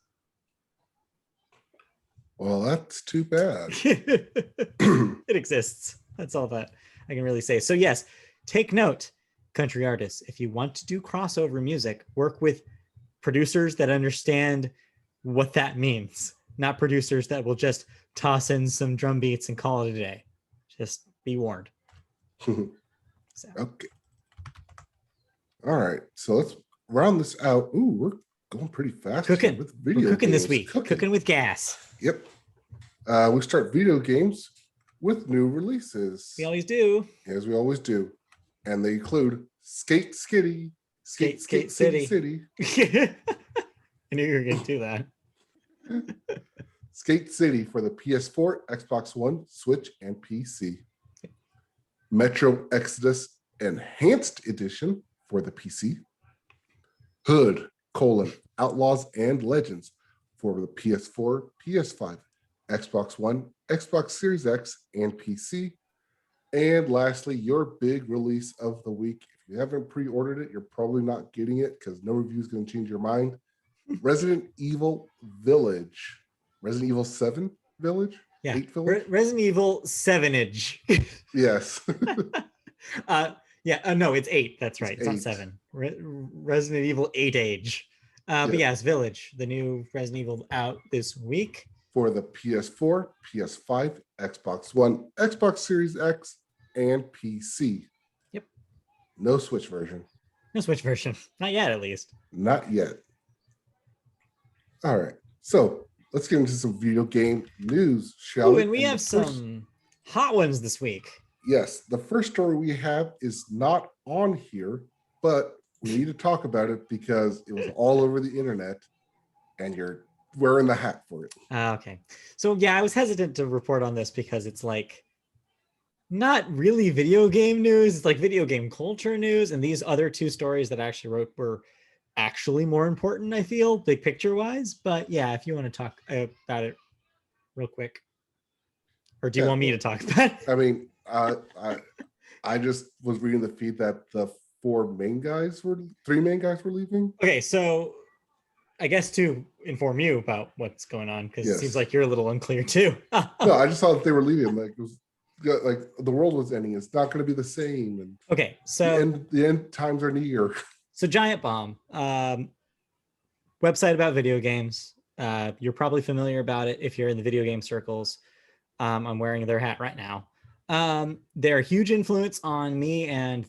Well, that's too bad.
It exists. That's all that I can really say. So yes, take note, country artists, if you want to do crossover music, work with producers that understand what that means, not producers that will just toss in some drum beats and call it a day. Just be warned. So.
Okay. All right. So let's round this out. Ooh, we're going pretty fast.
Cooking.
With video
we're cooking
games.
This week. Cooking with gas.
Yep. We start video games with new releases.
We always do.
As we always do. And they include Skate Skitty.
Skate City. I knew you were going to do that.
Skate City for the PS4, Xbox One, Switch, and PC. Metro Exodus Enhanced Edition for the PC. Hood, Outlaws and Legends for the PS4, PS5, Xbox One, Xbox Series X, and PC. And lastly, your big release of the week. If you haven't pre-ordered it, you're probably not getting it because no review is going to change your mind. Resident Evil Village. Resident Evil 7 Village?
Yeah.
8 Village?
Resident Evil 7-age.
Yes.
No, it's 8. That's right. It's not
8.
7. Resident Evil 8-age. But yes, Village, the new Resident Evil out this week.
For the PS4, PS5, Xbox One, Xbox Series X, and PC.
Yep.
No Switch version.
No Switch version. Not yet, at least.
Not yet. All right. So let's get into some video game news, shall we?
And we have some hot ones this week.
Yes. The first story we have is not on here, but we need to talk about it because it was all over the internet and you're wearing the hat for it.
Okay. So yeah, I was hesitant to report on this because it's like not really video game news. It's like video game culture news. And these other two stories that I actually wrote were actually more important, I feel, big picture wise. But yeah, if you want to talk about it real quick. Or do you want me to talk about it?
I mean, I just was reading the feed that the three main guys were leaving.
Okay, so I guess to inform you about what's going on, because it seems like you're a little unclear too.
No, I just saw that they were leaving. Like it was like the world was ending. It's not going to be the same. And
okay, so
the end times are near.
So Giant Bomb, website about video games. You're probably familiar about it if you're in the video game circles. I'm wearing their hat right now. They're a huge influence on me and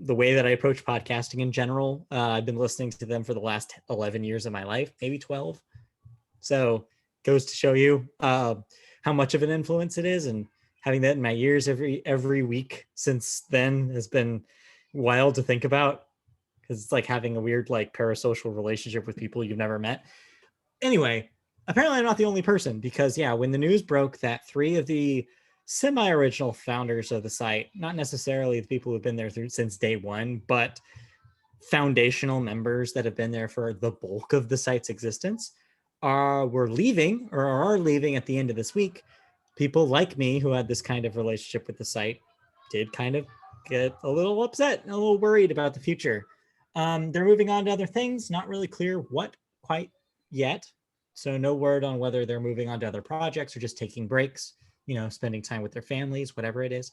the way that I approach podcasting in general. I've been listening to them for the last 11 years of my life, maybe 12. So goes to show you how much of an influence it is, and having that in my ears every week since then has been wild to think about, because it's like having a weird like parasocial relationship with people you've never met. Anyway, apparently I'm not the only person, because when the news broke that 3 of the semi-original founders of the site, not necessarily the people who've been there since day one, but foundational members that have been there for the bulk of the site's existence, were leaving or are leaving at the end of this week. People like me who had this kind of relationship with the site did kind of get a little upset and a little worried about the future. They're moving on to other things, not really clear what quite yet. So no word on whether they're moving on to other projects or just taking breaks, spending time with their families, whatever it is.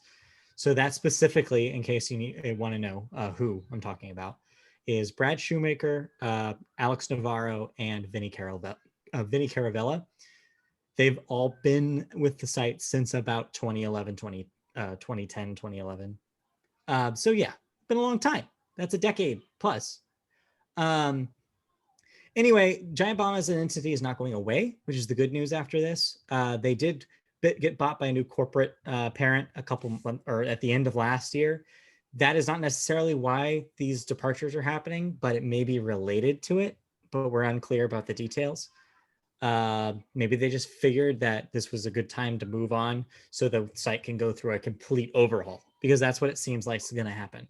So that specifically, in case you want to know who I'm talking about, is Brad Shoemaker, Alex Navarro, and Vinny Caravella. They've all been with the site since about 2010, 2011. So yeah, been a long time. That's a decade plus. Anyway, Giant Bomb as an entity is not going away, which is the good news after this. They did get bought by a new corporate parent at the end of last year. That is not necessarily why these departures are happening, but it may be related to it, but we're unclear about the details. Maybe they just figured that this was a good time to move on so the site can go through a complete overhaul, because that's what it seems like is going to happen.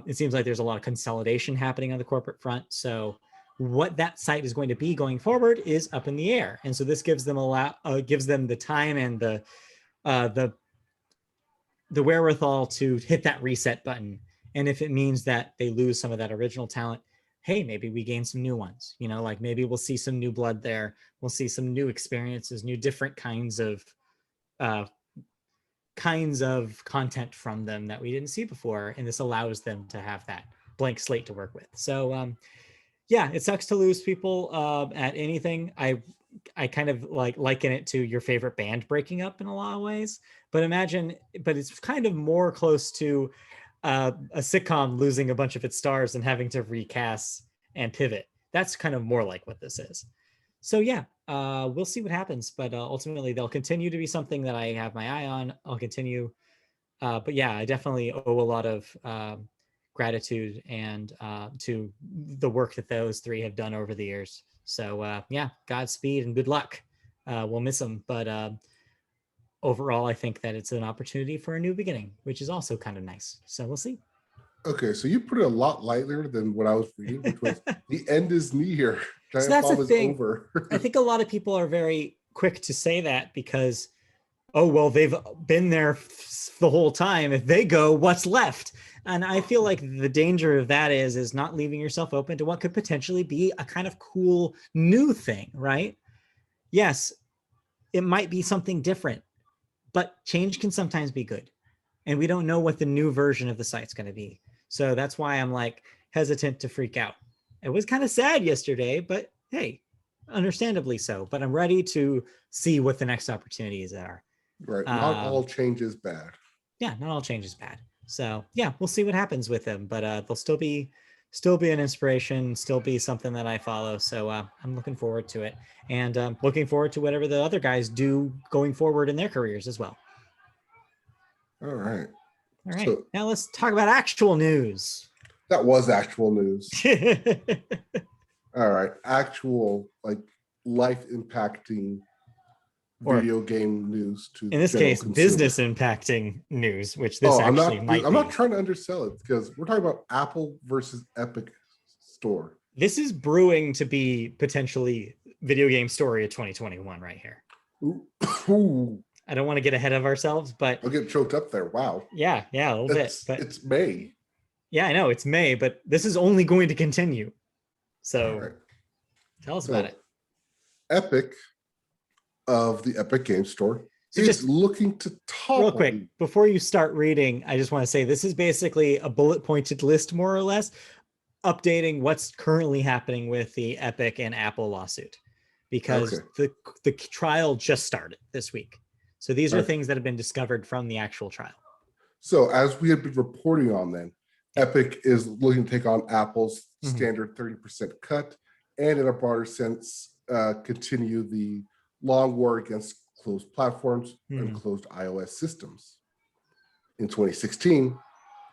It seems like there's a lot of consolidation happening on the corporate front. So what that site is going to be going forward is up in the air. And so this gives them the time and the wherewithal to hit that reset button. And if it means that they lose some of that original talent, hey, maybe we gain some new ones, like maybe we'll see some new blood there. We'll see some new experiences, different kinds of content from them that we didn't see before. And this allows them to have that blank slate to work with. So, it sucks to lose people at anything. I kind of liken it to your favorite band breaking up in a lot of ways, but it's kind of more close to a sitcom losing a bunch of its stars and having to recast and pivot. That's kind of more like what this is. So we'll see what happens, but ultimately they'll continue to be something that I have my eye on. I'll continue. But I definitely owe a lot of gratitude and to the work that those 3 have done over the years. So Godspeed and good luck. We'll miss them, but overall, I think that it's an opportunity for a new beginning, which is also kind of nice. So we'll see.
Okay, so you put it a lot lighter than what I was reading, which was the end is near.
So that's the thing. Over. I think a lot of people are very quick to say that because, they've been there the whole time. If they go, what's left? And I feel like the danger of that is not leaving yourself open to what could potentially be a kind of cool new thing, right? Yes, it might be something different, but change can sometimes be good. And we don't know what the new version of the site's going to be. So that's why I'm like hesitant to freak out. It was kind of sad yesterday, but hey, understandably so. But I'm ready to see what the next opportunities are.
Right. Not all change is bad.
Yeah, not all change is bad. So yeah, we'll see what happens with them. But they'll still be an inspiration, still be something that I follow. So I'm looking forward to it, and looking forward to whatever the other guys do going forward in their careers as well.
All right.
All right. So, now let's talk about actual news.
That was actual news. All right. Actual, like, life impacting video game news to
in this case consumer. Business impacting news, which this
I'm
not
trying to undersell it, because we're talking about Apple versus Epic Store.
This is brewing to be potentially video game story of 2021 right here.
Ooh.
I don't want to get ahead of ourselves, but
I'll get choked up there. Wow.
Yeah, a little bit. But
it's May.
Yeah, I know it's May, but this is only going to continue. So tell us about it.
Epic of the Epic Game Store is just looking to topple.
Real quick, before you start reading, I just want to say this is basically a bullet pointed list, more or less, updating what's currently happening with the Epic and Apple lawsuit, because the trial just started this week. So these are things that have been discovered from the actual trial.
So as we have been reporting on, then Epic is looking to take on Apple's standard 30% cut, and in a broader sense, continue the long war against closed platforms and closed iOS systems. In 2016,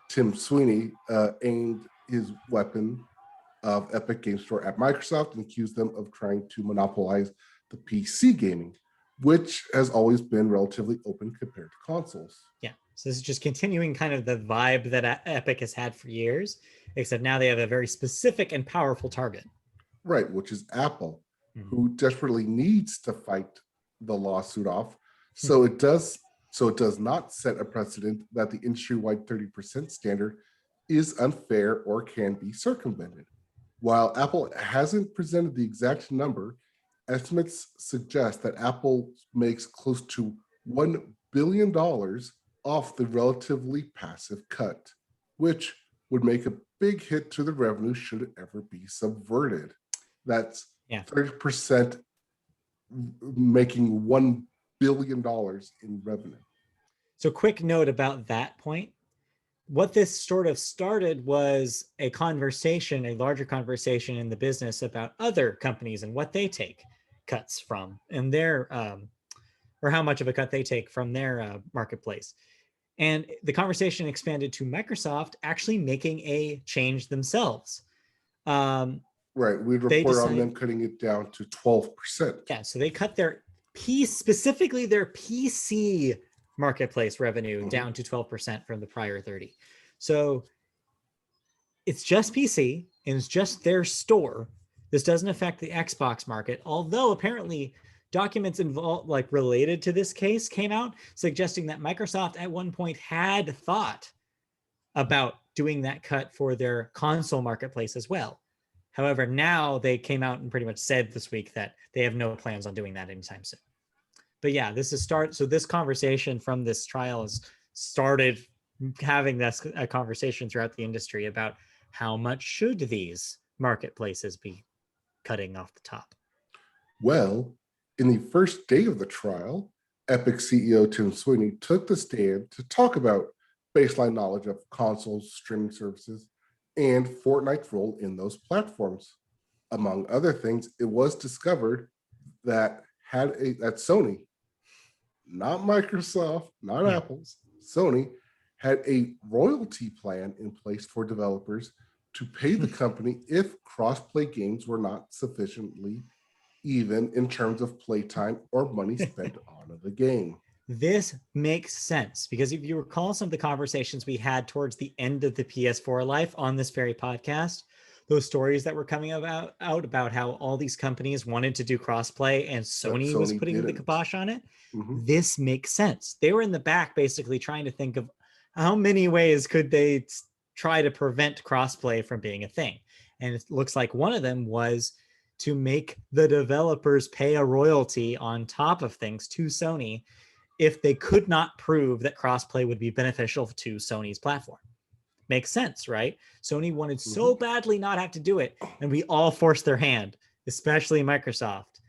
Tim Sweeney aimed his weapon of Epic Game Store at Microsoft and accused them of trying to monopolize the PC gaming, which has always been relatively open compared to consoles.
Yeah, so this is just continuing kind of the vibe that Epic has had for years, except now they have a very specific and powerful target.
Right, which is Apple, who desperately needs to fight the lawsuit off. So it does not set a precedent that the industry-wide 30% standard is unfair or can be circumvented. While Apple hasn't presented the exact number, estimates suggest that Apple makes close to $1 billion off the relatively passive cut, which would make a big hit to the revenue should it ever be subverted. That's 30% making $1 billion in revenue.
So quick note about that point. What this sort of started was a conversation, a larger conversation in the business about other companies and what they take cuts from, and their or how much of a cut they take from their marketplace. And the conversation expanded to Microsoft actually making a change themselves.
Right, we'd report on them cutting it down to 12%.
Yeah, so they cut their specifically their PC marketplace revenue down to 12% from the prior 30. So it's just PC and it's just their store. This doesn't affect the Xbox market, although apparently documents involved, like related to this case, came out suggesting that Microsoft at one point had thought about doing that cut for their console marketplace as well. However, now they came out and pretty much said this week that they have no plans on doing that anytime soon. But yeah, this is so this conversation from this trial has started having this a conversation throughout the industry about how much should these marketplaces be cutting off the top.
Well, in the first day of the trial, Epic CEO Tim Sweeney took the stand to talk about baseline knowledge of consoles, streaming services, and Fortnite's role in those platforms. Among other things, it was discovered that Sony, not Microsoft, not Apple's, Sony had a royalty plan in place for developers to pay the company if cross-play games were not sufficiently even in terms of playtime or money spent on the game.
This makes sense because if you recall some of the conversations we had towards the end of the PS4 life on this very podcast, those stories that were coming out about how all these companies wanted to do crossplay and Sony was putting the kibosh on it. This makes sense. They were in the back basically trying to think of how many ways could they try to prevent crossplay from being a thing. And it looks like one of them was to make the developers pay a royalty on top of things to Sony if they could not prove that crossplay would be beneficial to Sony's platform. Makes sense, right? Sony wanted so badly not have to do it, and we all forced their hand, especially Microsoft.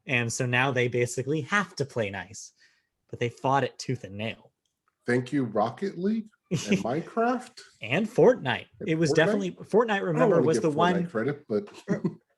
And so now they basically have to play nice, but they fought it tooth and nail.
Thank you, Rocket League and Minecraft
and Fortnite. It was definitely Fortnite. Remember, was the one
credit, but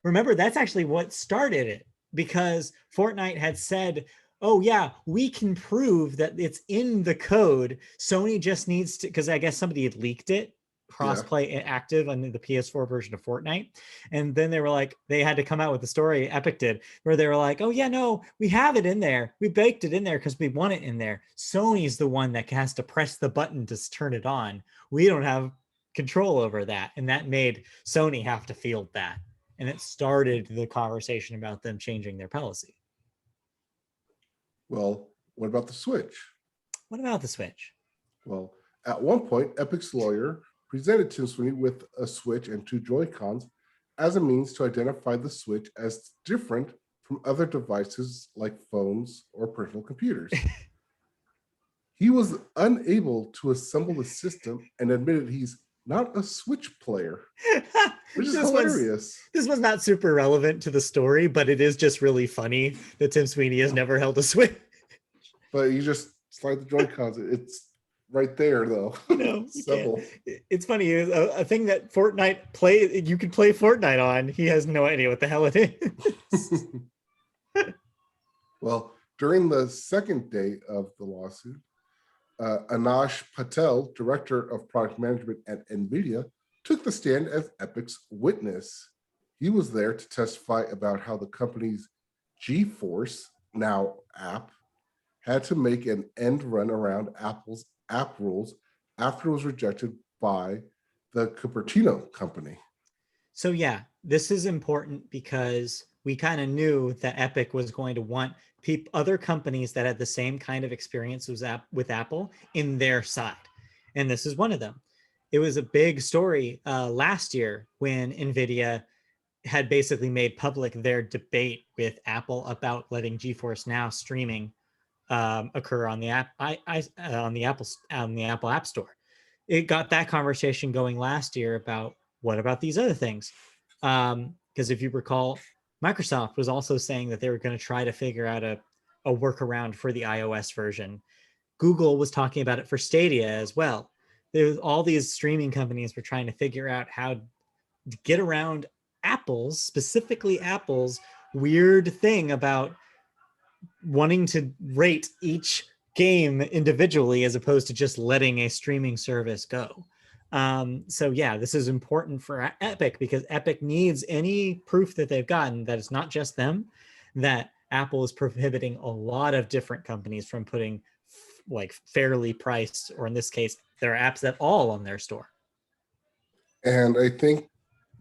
remember that's actually what started it, because Fortnite had said, "Oh yeah, we can prove that it's in the code. Sony just needs to," because I guess somebody had leaked it. Crossplay active on the PS4 version of Fortnite. And then they were like, they had to come out with the story, Epic did, where they were like, oh yeah, no, we have it in there. We baked it in there because we want it in there. Sony's the one that has to press the button to turn it on. We don't have control over that. And that made Sony have to field that. And it started the conversation about them changing their policy.
Well, what about the Switch?
What about the Switch?
Well, at one point, Epic's lawyer presented Tim Sweeney with a Switch and 2 Joy-Cons as a means to identify the Switch as different from other devices like phones or personal computers. He was unable to assemble the system and admitted he's not a Switch player, which is hilarious.
This was not super relevant to the story, but it is just really funny that Tim Sweeney has never held a Switch.
But you just slide the Joy-Cons. It's right there, though.
No, it's funny. A thing that Fortnite you could play Fortnite on. He has no idea what the hell it is.
Well, during the second day of the lawsuit, Anash Patel, director of product management at NVIDIA, took the stand as Epic's witness. He was there to testify about how the company's GeForce Now app had to make an end run around Apple's app rules after it was rejected by the Cupertino company.
So yeah, this is important because we kind of knew that Epic was going to want other companies that had the same kind of experience with Apple in their side. And this is one of them. It was a big story last year when NVIDIA had basically made public their debate with Apple about letting GeForce Now streaming occur on the Apple App Store. It got that conversation going last year about what about these other things? Because if you recall, Microsoft was also saying that they were going to try to figure out a workaround for the iOS version. Google was talking about it for Stadia as well. All these streaming companies were trying to figure out how to get around specifically Apple's weird thing about wanting to rate each game individually as opposed to just letting a streaming service go. So yeah, this is important for Epic because Epic needs any proof that they've gotten that it's not just them, that Apple is prohibiting a lot of different companies from putting like fairly priced, or in this case, their apps at all on their store.
And I think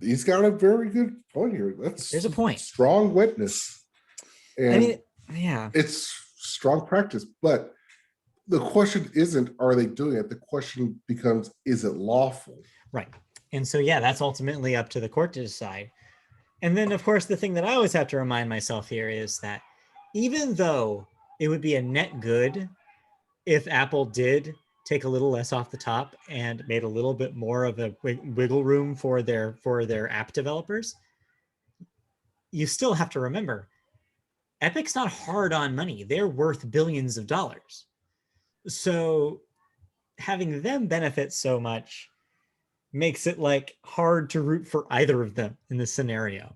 he's got a very good point here.
There's a point.
Strong witness. And
I mean, yeah,
it's strong practice, but the question isn't, are they doing it? The question becomes, is it lawful?
Right. And so, yeah, that's ultimately up to the court to decide. And then, of course, the thing that I always have to remind myself here is that even though it would be a net good if Apple did take a little less off the top and made a little bit more of a wiggle room for their app developers, you still have to remember, Epic's not hard on money. They're worth billions of dollars. So having them benefit so much makes it like hard to root for either of them in this scenario.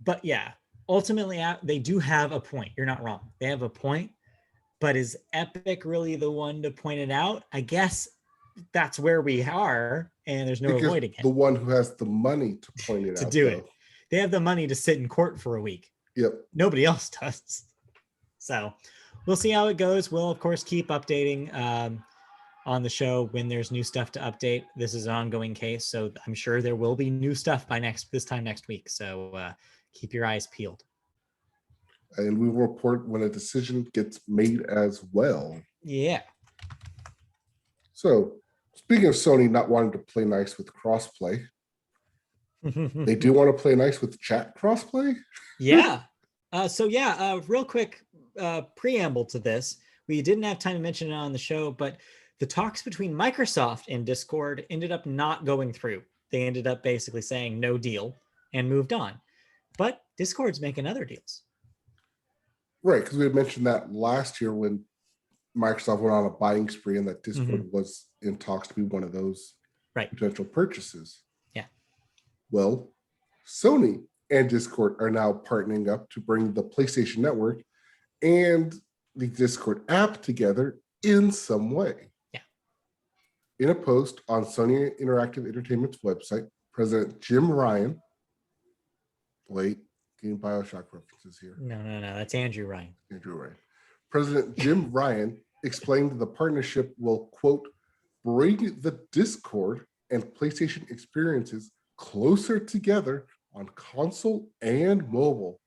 But yeah, ultimately they do have a point. You're not wrong. They have a point, but is Epic really the one to point it out? I guess that's where we are, and there's no avoiding it.
The one who has the money to point it out.
To do it. They have the money to sit in court for a week.
Yep.
Nobody else does. So we'll see how it goes. We'll, of course, keep updating on the show when there's new stuff to update. This is an ongoing case, so I'm sure there will be new stuff by this time next week. So keep your eyes peeled.
And we will report when a decision gets made as well.
Yeah.
So speaking of Sony not wanting to play nice with crossplay, They do want to play nice with chat crossplay.
Yeah. Real quick preamble to this. We didn't have time to mention it on the show, but the talks between Microsoft and Discord ended up not going through. They ended up basically saying no deal and moved on. But Discord's making other deals.
Right, because we had mentioned that last year when Microsoft went on a buying spree and that Discord was in talks to be one of those potential purchases.
Yeah.
Well, Sony and Discord are now partnering up to bring the PlayStation Network and the Discord app together in some way.
Yeah.
In a post on Sony Interactive Entertainment's website, President Jim Ryan, getting Bioshock references here.
No, that's Andrew Ryan.
President Jim Ryan explained the partnership will, quote, bring the Discord and PlayStation experiences closer together on console and mobile,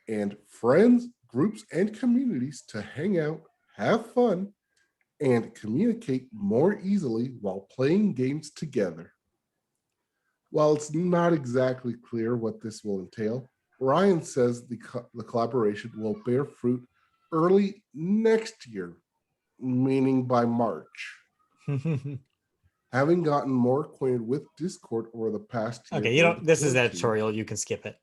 and friends, groups, and communities to hang out, have fun, and communicate more easily while playing games together. While it's not exactly clear what this will entail, Ryan says the collaboration will bear fruit early next year, meaning by March. Having gotten more acquainted with Discord over the past year.
Okay, this is editorial, you can skip it.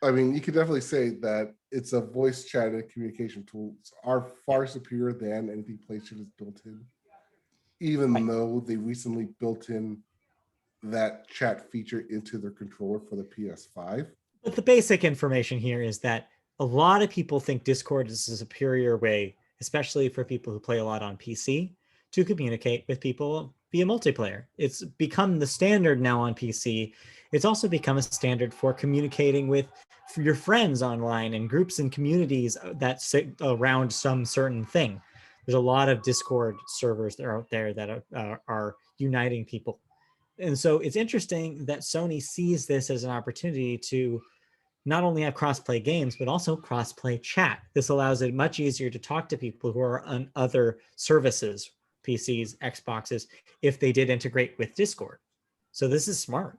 I mean, you could definitely say that it's a voice chatted communication tool. Are far superior than anything PlayStation has built in, even though they recently built in that chat feature into their controller for the PS5.
But the basic information here is that a lot of people think Discord is a superior way, especially for people who play a lot on PC, to communicate with people via multiplayer. It's become the standard now on PC. It's also become a standard for communicating with your friends online and groups and communities that sit around some certain thing. There's a lot of Discord servers that are out there that are uniting people. And so it's interesting that Sony sees this as an opportunity to not only have cross-play games, but also cross-play chat. This allows it much easier to talk to people who are on other services, PCs, Xboxes, if they did integrate with Discord. So this is smart.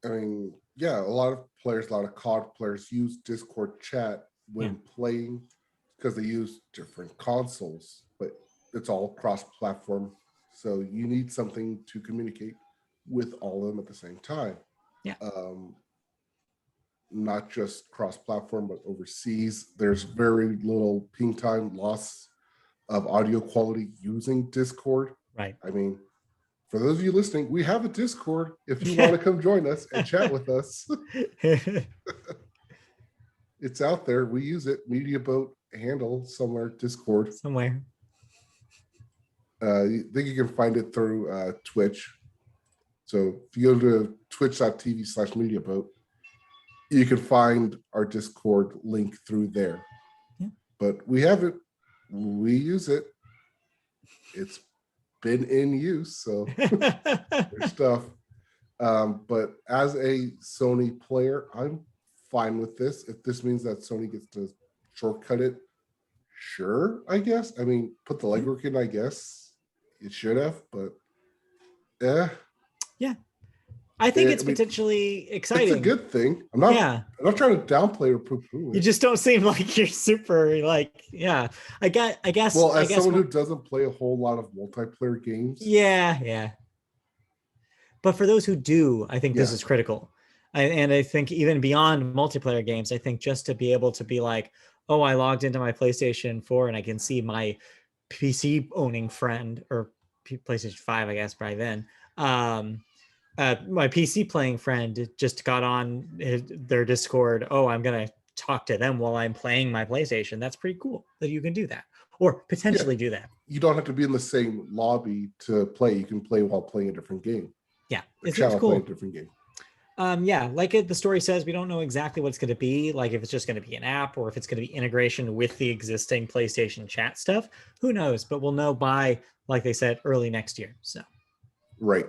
I mean, yeah, a lot of COD players use Discord chat when playing because they use different consoles, but it's all cross-platform. So you need something to communicate with all of them at the same time.
Yeah.
Not just cross-platform, but overseas. There's very little ping time loss of audio quality using Discord.
Right.
I mean, for those of you listening, we have a Discord if you want to come join us and chat with us. It's out there. We use it. MediaBoat handle somewhere, Discord.
Somewhere.
I think you can find it through Twitch. So if you go to twitch.tv/MediaBoat, you can find our Discord link through there.
Yeah.
But we have it. We use it. It's been in use, so there's stuff. But as a Sony player, I'm fine with this. If this means that Sony gets to shortcut it, sure, I guess. I mean, put the legwork in, I guess. It should have, but
yeah. I think it's potentially exciting.
It's a good thing. I'm not trying to downplay or poo-poo it.
You just don't seem like you're super I guess.
Well, as someone who doesn't play a whole lot of multiplayer games.
Yeah. But for those who do, I think this is critical. And I think even beyond multiplayer games, I think just to be able to be like, oh, I logged into my PlayStation 4 and I can see my PC owning friend, or PlayStation 5, I guess, by then. My PC playing friend just got on their Discord. Oh, I'm going to talk to them while I'm playing my PlayStation. That's pretty cool that you can do that, or potentially do that.
You don't have to be in the same lobby to play. You can play while playing a different game.
Yeah, it's cool.
Play a different game.
Like the story says, we don't know exactly what it's going to be, like if it's just going to be an app or if it's going to be integration with the existing PlayStation chat stuff. Who knows? But we'll know by, like they said, early next year. So,
right.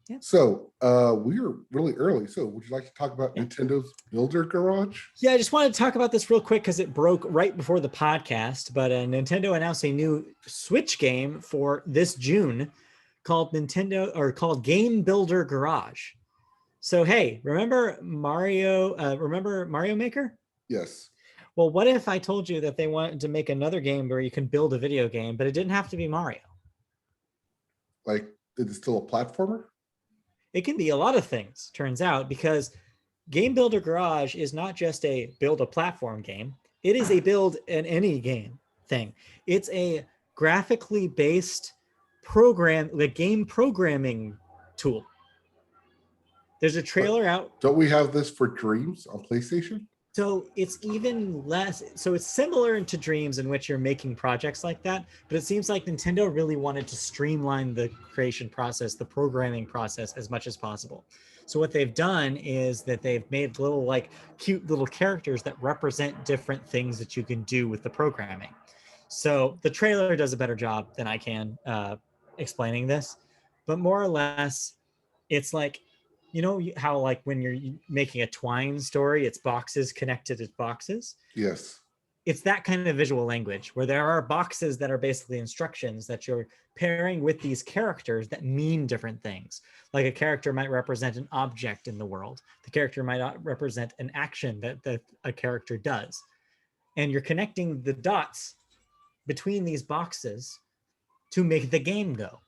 Yeah.
So we're really early. So would you like to talk about Nintendo's Builder Garage?
Yeah, I just wanted to talk about this real quick because it broke right before the podcast. But Nintendo announced a new Switch game for this June called Game Builder Garage. So hey, remember Mario Maker?
Yes.
Well, what if I told you that they wanted to make another game where you can build a video game, but it didn't have to be Mario?
Like, is it still a platformer?
It can be a lot of things, turns out, because Game Builder Garage is not just a build a platform game. It is a build an any game thing. It's a graphically based game programming tool. There's a trailer out.
Don't we have this for Dreams on PlayStation?
So it's even less. So it's similar to Dreams in which you're making projects like that, but it seems like Nintendo really wanted to streamline the creation process, the programming process as much as possible. So what they've done is that they've made little like cute little characters that represent different things that you can do with the programming. So the trailer does a better job than I can explaining this, but more or less, it's like, you know how like when you're making a Twine story, it's boxes connected as boxes?
Yes.
It's that kind of visual language where there are boxes that are basically instructions that you're pairing with these characters that mean different things. Like a character might represent an object in the world. The character might not represent an action that a character does. And you're connecting the dots between these boxes to make the game go.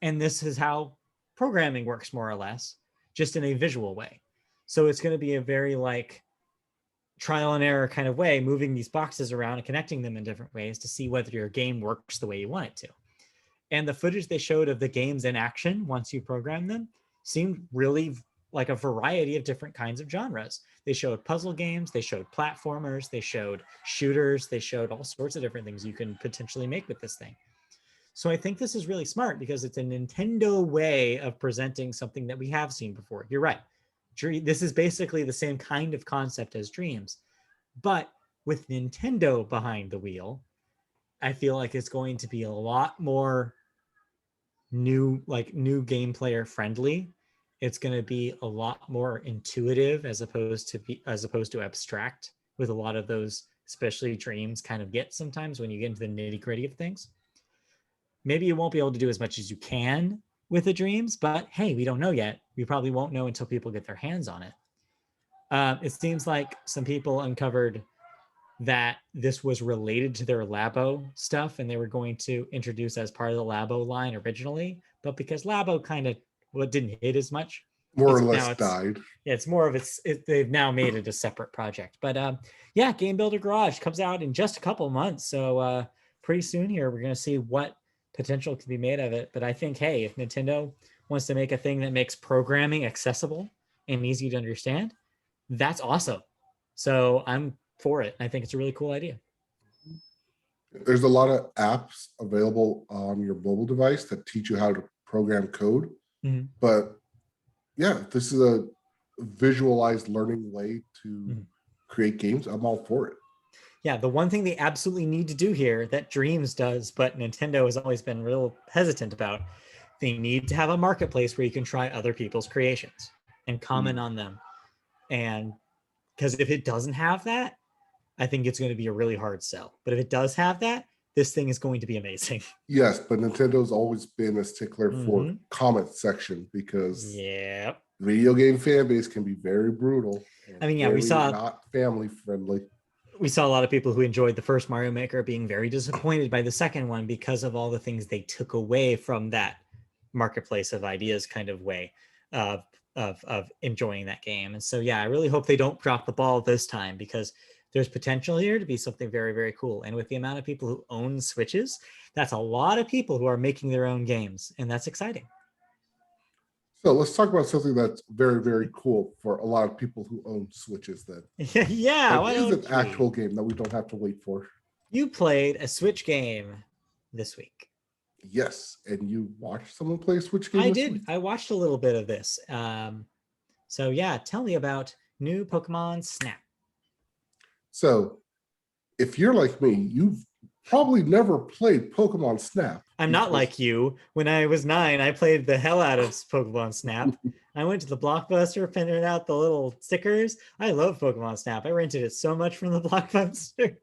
And this is how programming works, more or less, just in a visual way. So it's going to be a very like trial and error kind of way, moving these boxes around and connecting them in different ways to see whether your game works the way you want it to. And the footage they showed of the games in action once you program them seemed really like a variety of different kinds of genres. They showed puzzle games, they showed platformers, they showed shooters, they showed all sorts of different things you can potentially make with this thing. So I think this is really smart because it's a Nintendo way of presenting something that we have seen before. You're right. This is basically the same kind of concept as Dreams, but with Nintendo behind the wheel, I feel like it's going to be a lot more new game player friendly. It's going to be a lot more intuitive as opposed to abstract with a lot of those, especially Dreams kind of get sometimes when you get into the nitty gritty of things. Maybe you won't be able to do as much as you can with the Dreams, but hey, we don't know yet. We probably won't know until people get their hands on it. It seems like some people uncovered that this was related to their Labo stuff and they were going to introduce as part of the Labo line originally, but because Labo kind of didn't hit as much,
more or less died.
It's more of they've now made it a separate project. But yeah, Game Builder Garage comes out in just a couple months, so pretty soon here we're going to see what potential can be made of it. But I think, hey, if Nintendo wants to make a thing that makes programming accessible and easy to understand, that's awesome. So I'm for it. I think it's a really cool idea.
There's a lot of apps available on your mobile device that teach you how to program code. Mm-hmm. But yeah, this is a visualized learning way to create games. I'm all for it.
Yeah, the one thing they absolutely need to do here that Dreams does, but Nintendo has always been real hesitant about, they need to have a marketplace where you can try other people's creations and comment on them. And because if it doesn't have that, I think it's going to be a really hard sell. But if it does have that, this thing is going to be amazing.
Yes, but Nintendo's always been a stickler for comment section because video game fan base can be very brutal.
I mean, yeah, we saw
not family friendly.
We saw a lot of people who enjoyed the first Mario Maker being very disappointed by the second one because of all the things they took away from that marketplace of ideas kind of way of enjoying that game. And so, yeah, I really hope they don't drop the ball this time because there's potential here to be something very, very cool. And with the amount of people who own Switches, that's a lot of people who are making their own games, and that's exciting.
So let's talk about something that's very, very cool for a lot of people who own Switches then.
Yeah.
What is an actual game that we don't have to wait for?
You played a Switch game this week.
Yes. And you watched someone play a Switch game?
I did. Week? I watched a little bit of this. So yeah, tell me about new Pokemon Snap.
So if you're like me, you've probably never played Pokemon Snap.
I'm not like you. When I was 9, I played the hell out of Pokemon Snap. I went to the Blockbuster, printed out the little stickers. I love Pokemon Snap. I rented it so much from the Blockbuster.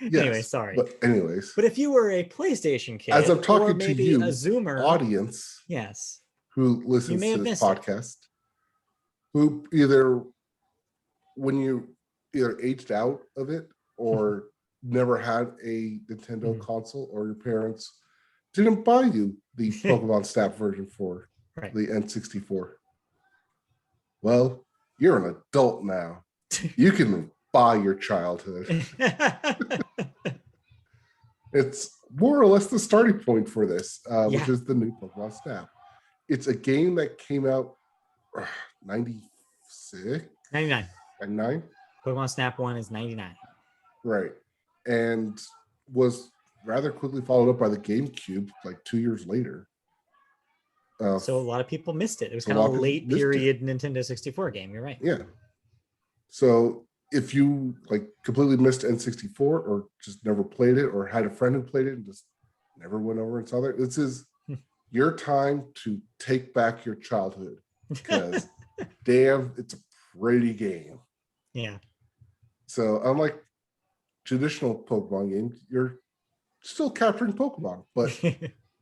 Anyway, sorry.
But anyways,
but if you were a PlayStation kid,
as I'm talking
or
to
maybe
you,
a Zoomer
audience,
yes,
who
you
listens
may
to
have
this
missed it.
podcast, who either when you either aged out of it or never had a Nintendo console, or your parents didn't buy you the Pokemon Snap version for the N64. Well, you're an adult now. You can buy your childhood. It's more or less the starting point for this, which is the new Pokemon Snap. It's a game that came out 96?
99.
99?
Pokemon Snap 1 is 99.
Right. And was rather quickly followed up by the GameCube like 2 years later.
So a lot of people missed it. It was kind of a late period Nintendo 64 game. You're right.
Yeah. So if you like completely missed N64 or just never played it, or had a friend who played it and just never went over and saw it, this is your time to take back your childhood, because damn, it's a pretty game.
Yeah.
So unlike traditional Pokemon games, you're still capturing Pokemon, but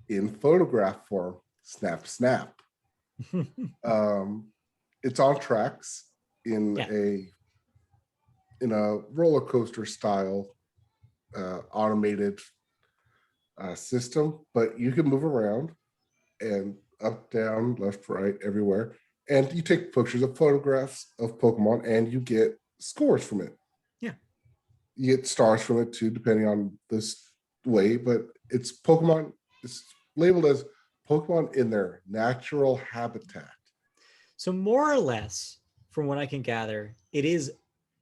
in photograph form. Snap. It's on tracks in a roller coaster style automated system, but you can move around and up, down, left, right, everywhere, and you take pictures of photographs of Pokemon and you get scores from it. You get stars from it too, depending on this way, but it's Pokemon. It's labeled as Pokemon in their natural habitat.
So more or less, from what I can gather, it is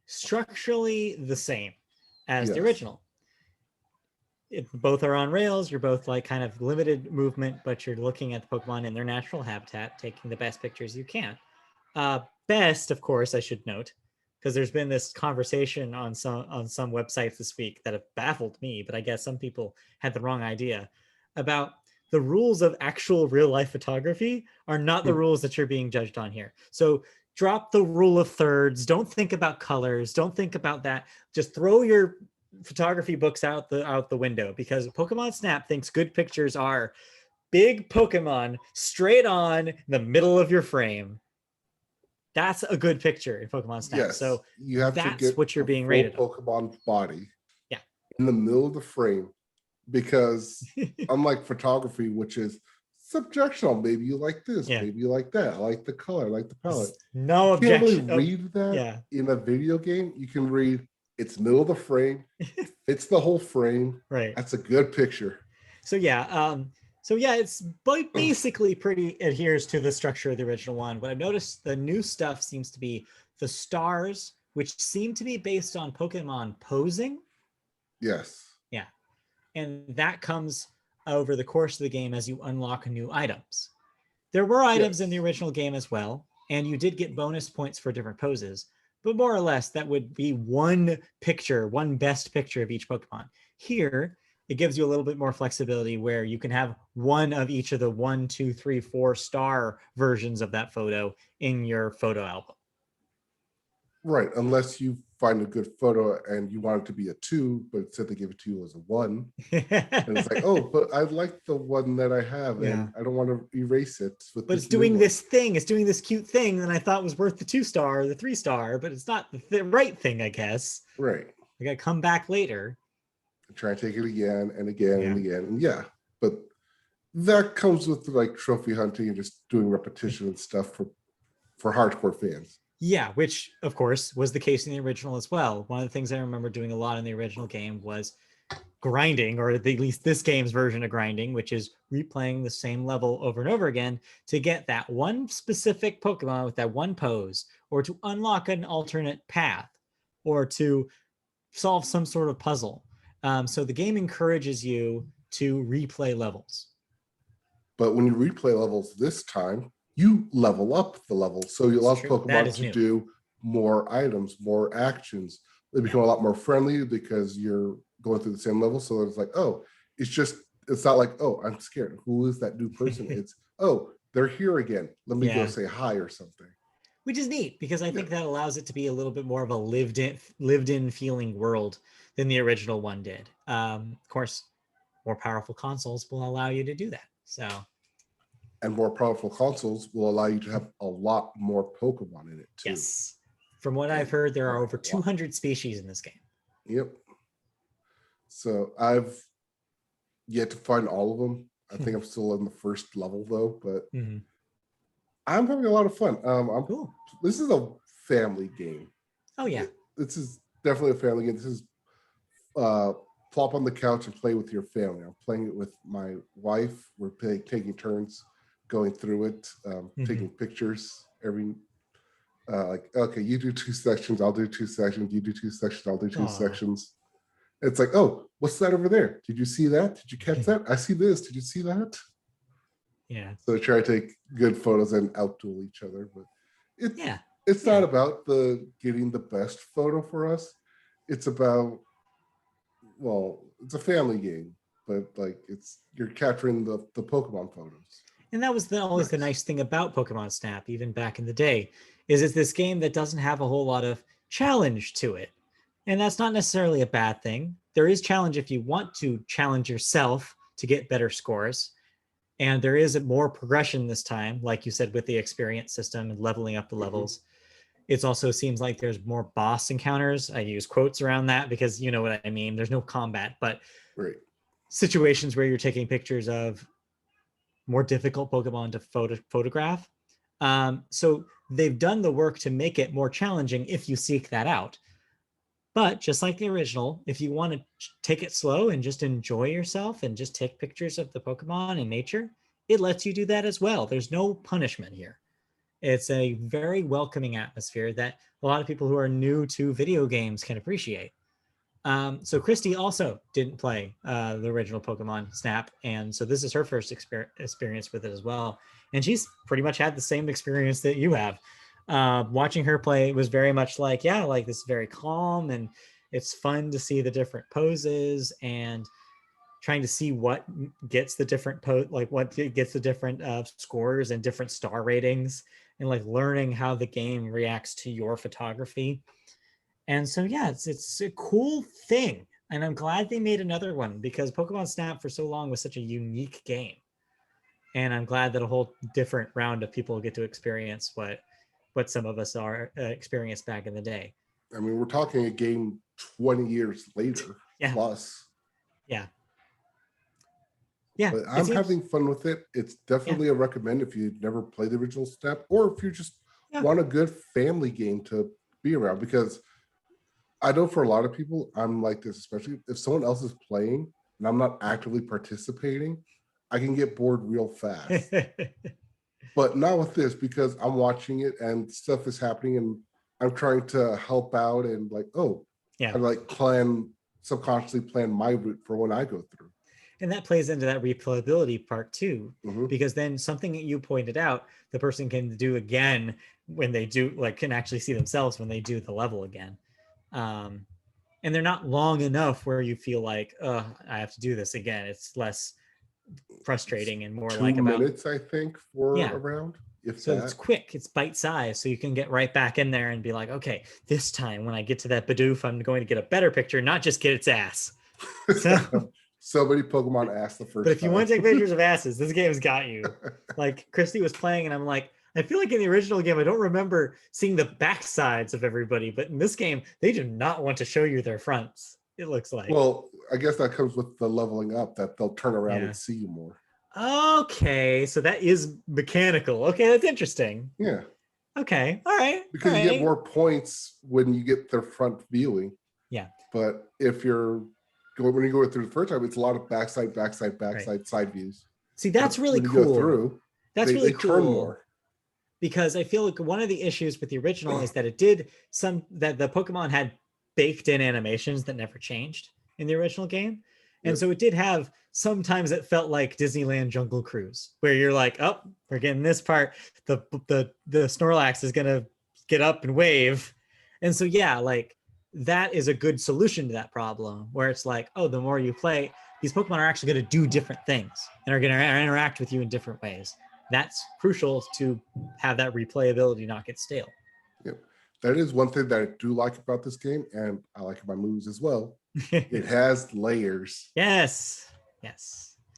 structurally the same as the original. Both are on rails. You're both like kind of limited movement, but you're looking at the Pokemon in their natural habitat, taking the best pictures you can. Best, of course, I should note, because there's been this conversation on some websites this week that have baffled me, but I guess some people had the wrong idea about the rules of actual real life photography are not the rules that you're being judged on here. So drop the rule of thirds. Don't think about colors. Don't think about that. Just throw your photography books out the window, because Pokemon Snap thinks good pictures are big Pokemon straight on the middle of your frame. That's a good picture in Pokemon Snap.
Yes,
so
you have
that's
to get
what you're being rated on.
Pokemon body
in
the middle of the frame, because unlike photography, which is subjectional, maybe you like this, maybe you like that, I like the color, I like the palette.
No objection.
You can't really read that in a video game. You can read it's middle of the frame, it's the whole frame.
Right.
That's a good picture.
So it's basically pretty adheres to the structure of the original one. But I've noticed the new stuff seems to be the stars, which seem to be based on Pokemon posing.
Yes.
Yeah. And that comes over the course of the game as you unlock new items. There were items in the original game as well, and you did get bonus points for different poses, but more or less that would be one best picture of each Pokemon. Here, it gives you a little bit more flexibility where you can have one of each of the 1, 2, 3, 4 star versions of that photo in your photo album.
Right, unless you find a good photo and you want it to be a 2, but instead they give it to you as a 1. And it's like, oh, but I like the one that I have, and I don't want to erase it.
But it's doing this thing. It's doing this cute thing that I thought was worth the 2-star or the 3-star, but it's not the right thing, I guess.
Right.
I got to come back later.
Try and take it again and again and again. And but that comes with like trophy hunting and just doing repetition and stuff for hardcore fans.
Yeah, which of course was the case in the original as well. One of the things I remember doing a lot in the original game was grinding, or at least this game's version of grinding, which is replaying the same level over and over again to get that one specific Pokemon with that one pose, or to unlock an alternate path, or to solve some sort of puzzle. So the game encourages you to replay levels.
But when you replay levels this time, you level up the level. So you allow Pokemon to do more items, more actions. They become a lot more friendly because you're going through the same level. So it's like, oh, it's not like, oh, I'm scared. Who is that new person? It's, oh, they're here again. Let me go say hi or something.
Which is neat, because I think that allows it to be a little bit more of a lived in feeling world. than the original one did. Of course, more powerful consoles will allow you to do that. So,
and more powerful consoles will allow you to have a lot more Pokemon in it too.
yes. From what I've heard, there are over 200 species in this game.
Yep. So I've yet to find all of them. I think I'm still in the first level though, but I'm having a lot of fun.
Cool.
This is a family game.
Oh yeah.
This is definitely a family game. This is plop on the couch and play with your family. I'm playing it with my wife. We're taking turns going through it, taking pictures every like, okay, you do 2 sections, I'll do 2 sections, you do 2 sections, I'll do 2 sections. It's like, oh, what's that over there? Did you see that? Did you catch that? I see this. Did you see that?
Yeah.
So try to take good photos and outduel each other. But it's not about getting the best photo for us. It's about, well, it's a family game, but like you're capturing the Pokemon photos.
And that was always the nice thing about Pokemon Snap, even back in the day, is it's this game that doesn't have a whole lot of challenge to it. And that's not necessarily a bad thing. There is challenge if you want to challenge yourself to get better scores. And there is more progression this time, like you said, with the experience system and leveling up the levels. It also seems like there's more boss encounters. I use quotes around that because you know what I mean. There's no combat, but situations where you're taking pictures of more difficult Pokemon to photograph. So they've done the work to make it more challenging if you seek that out. But just like the original, if you want to take it slow and just enjoy yourself and just take pictures of the Pokemon and nature, it lets you do that as well. There's no punishment here. It's a very welcoming atmosphere that a lot of people who are new to video games can appreciate. So Christy also didn't play the original Pokemon Snap, and so this is her first experience with it as well. And she's pretty much had the same experience that you have. Watching her play was very much like, like this is very calm, and it's fun to see the different poses and trying to see what gets the different what gets the different scores and different star ratings, and like learning how the game reacts to your photography. And so, it's a cool thing. And I'm glad they made another one because Pokemon Snap for so long was such a unique game. And I'm glad that a whole different round of people get to experience what some of us are experienced back in the day.
I mean, we're talking a game 20 years later plus.
Yeah.
But I'm having fun with it. It's definitely a recommend if you've never played the original Snap, or if you just want a good family game to be around. Because I know for a lot of people, I'm like this, especially if someone else is playing and I'm not actively participating, I can get bored real fast. But not with this, because I'm watching it and stuff is happening and I'm trying to help out and like, I like subconsciously plan my route for when I go through.
And that plays into that replayability part too, because then something that you pointed out, the person can do again when they do, like, can actually see themselves when they do the level again. And they're not long enough where you feel like, I have to do this again. It's less frustrating and more
2
like about
minutes, I think, for around.
So it's quick, it's bite size, so you can get right back in there and be like, okay, this time when I get to that Bidoof, I'm going to get a better picture, not just get its ass.
So many Pokemon ass the first
But if you want to take pictures of asses, this game's got you. Like Christy was playing and I'm like, I feel like in the original game, I don't remember seeing the backsides of everybody, but in this game, they do not want to show you their fronts, it looks like.
Well, I guess that comes with the leveling up, that they'll turn around and see you more.
Okay, so that is mechanical. Okay, that's interesting.
Yeah.
Okay, all right.
Because you get more points when you get their front viewing.
Yeah.
But if when you go through the first time, it's a lot of backside, side views.
See, that's really cool.
You go through,
that's really cool.
Turn more.
Because I feel like one of the issues with the original is that that the Pokemon had baked in animations that never changed in the original game. And so it did have, sometimes it felt like Disneyland Jungle Cruise, where you're like, oh, we're getting this part. The Snorlax is going to get up and wave. And so, like that is a good solution to that problem, where it's like, oh, the more you play, these Pokemon are actually going to do different things and are going to interact with you in different ways. That's crucial to have that replayability not get stale.
Yep. That is one thing that I do like about this game, and I like about movies as well. It has layers.
Yes.
And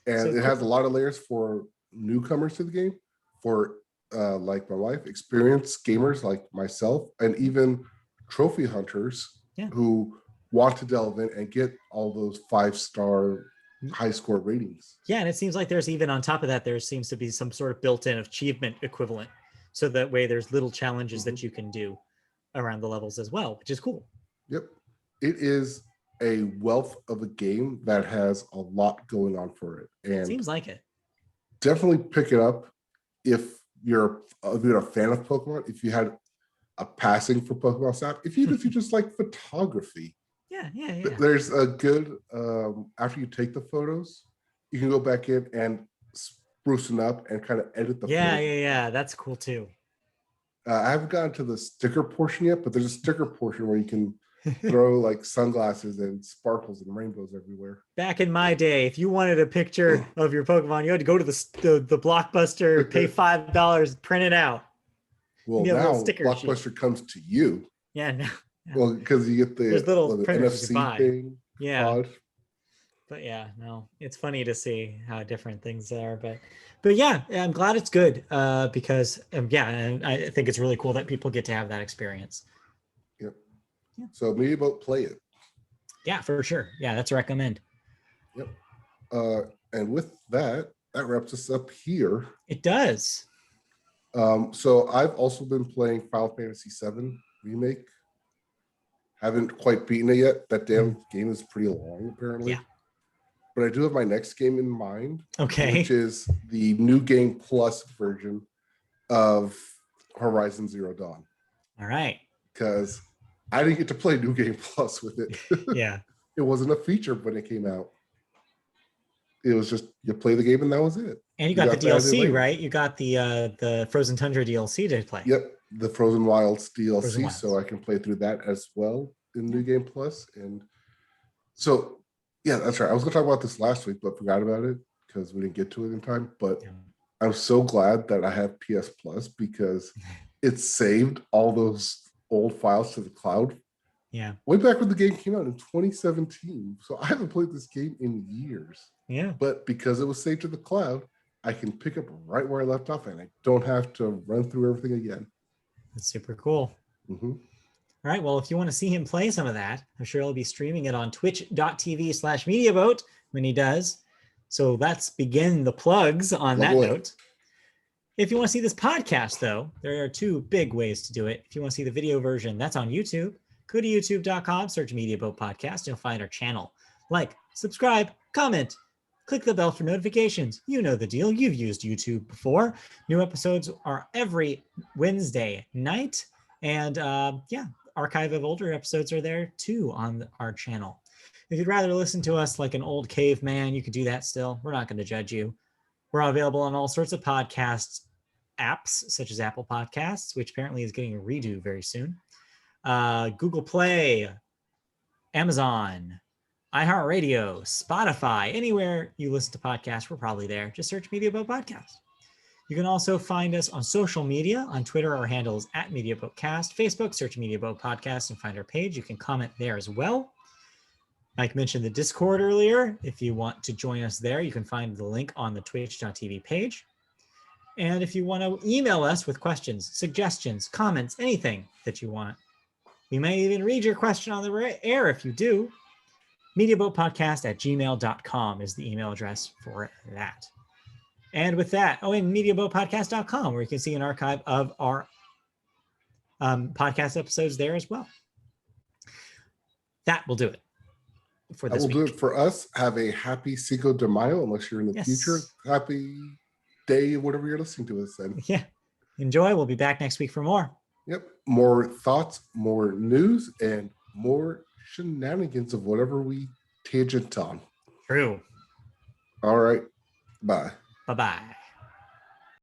So
it has a lot of layers for newcomers to the game, for like my wife, experienced gamers like myself, and even trophy hunters who want to delve in and get all those 5-star high score ratings.
Yeah, and it seems like there's even on top of that, there seems to be some sort of built-in achievement equivalent. So that way there's little challenges that you can do around the levels as well, which is cool.
Yep. It is a wealth of a game that has a lot going on for it. And
seems like it.
Definitely pick it up if you're a fan of Pokemon, if you had a passing for Pokemon snap, if you just like photography.
Yeah.
There's a good after you take the photos, you can go back in and spruce them up and kind of edit the photos.
Yeah. That's cool too.
I haven't gotten to the sticker portion yet, but there's a sticker portion where you can throw like sunglasses and sparkles and rainbows everywhere.
Back in my day, if you wanted a picture of your Pokemon, you had to go to the Blockbuster, pay $5, print it out.
Well, now Blockbuster sheet comes to you.
Yeah, no.
Well, because you get the NFC thing.
Yeah.
Pod.
But yeah, no, it's funny to see how different things are. But yeah, I'm glad it's good because and I think it's really cool that people get to have that experience.
Yep. Yeah. So Media Boat, play it.
Yeah, for sure. Yeah, that's a recommend.
Yep. And with that wraps us up here.
It does.
So I've also been playing Final Fantasy VII Remake. Haven't quite beaten it yet. That damn game is pretty long, apparently.
Yeah.
But I do have my next game in mind.
Okay.
Which is the New Game Plus version of Horizon Zero Dawn.
All right.
Because I didn't get to play New Game Plus with it.
Yeah.
It wasn't a feature when it came out. It was just you play the game and that was it.
And you got the DLC, right? You got the Frozen Tundra DLC to play.
Yep, the Frozen Wilds DLC, so I can play through that as well in New Game Plus. And so, yeah, that's right. I was going to talk about this last week, but forgot about it because we didn't get to it in time. But I'm so glad that I have PS Plus because it saved all those old files to the cloud.
Yeah.
Way back when the game came out in 2017. So I haven't played this game in years.
Yeah.
But because it was saved to the cloud, I can pick up right where I left off and I don't have to run through everything again.
That's super cool.
Mm-hmm.
All right. Well, if you want to see him play some of that, I'm sure he'll be streaming it on twitch.tv/MediaBoat when he does. So let's begin the plugs on that note. If you want to see this podcast, though, there are two big ways to do it. If you want to see the video version, that's on YouTube. Go to youtube.com, search MediaBoat Podcast. You'll find our channel. Like, subscribe, comment, click the bell for notifications. You know the deal. You've used YouTube before. New episodes are every Wednesday night. And archive of older episodes are there too on our channel. If you'd rather listen to us like an old caveman, you can do that still. We're not going to judge you. We're available on all sorts of podcast apps, such as Apple Podcasts, which apparently is getting a redo very soon. Google Play, Amazon, iHeartRadio, Spotify, anywhere you listen to podcasts, we're probably there. Just search MediaBoat Podcast. You can also find us on social media. On Twitter, our handle is @MediaBoatCast. Facebook, search MediaBoat Podcast and find our page. You can comment there as well. Mike mentioned the Discord earlier. If you want to join us there, you can find the link on the twitch.tv page. And if you want to email us with questions, suggestions, comments, anything that you want, we may even read your question on the air if you do. MediaBoatPodcast@gmail.com is the email address for that. And with that, and MediaBoatPodcast.com, where you can see an archive of our podcast episodes there as well. That will do it for this week.
That will do it for us. Have a happy Cinco de Mayo, unless you're in the future. Happy day, whatever you're listening to us then.
Yeah. Enjoy. We'll be back next week for more.
Yep. More thoughts, more news, and more shenanigans of whatever we tangent on.
True.
All right. Bye.
Bye-bye.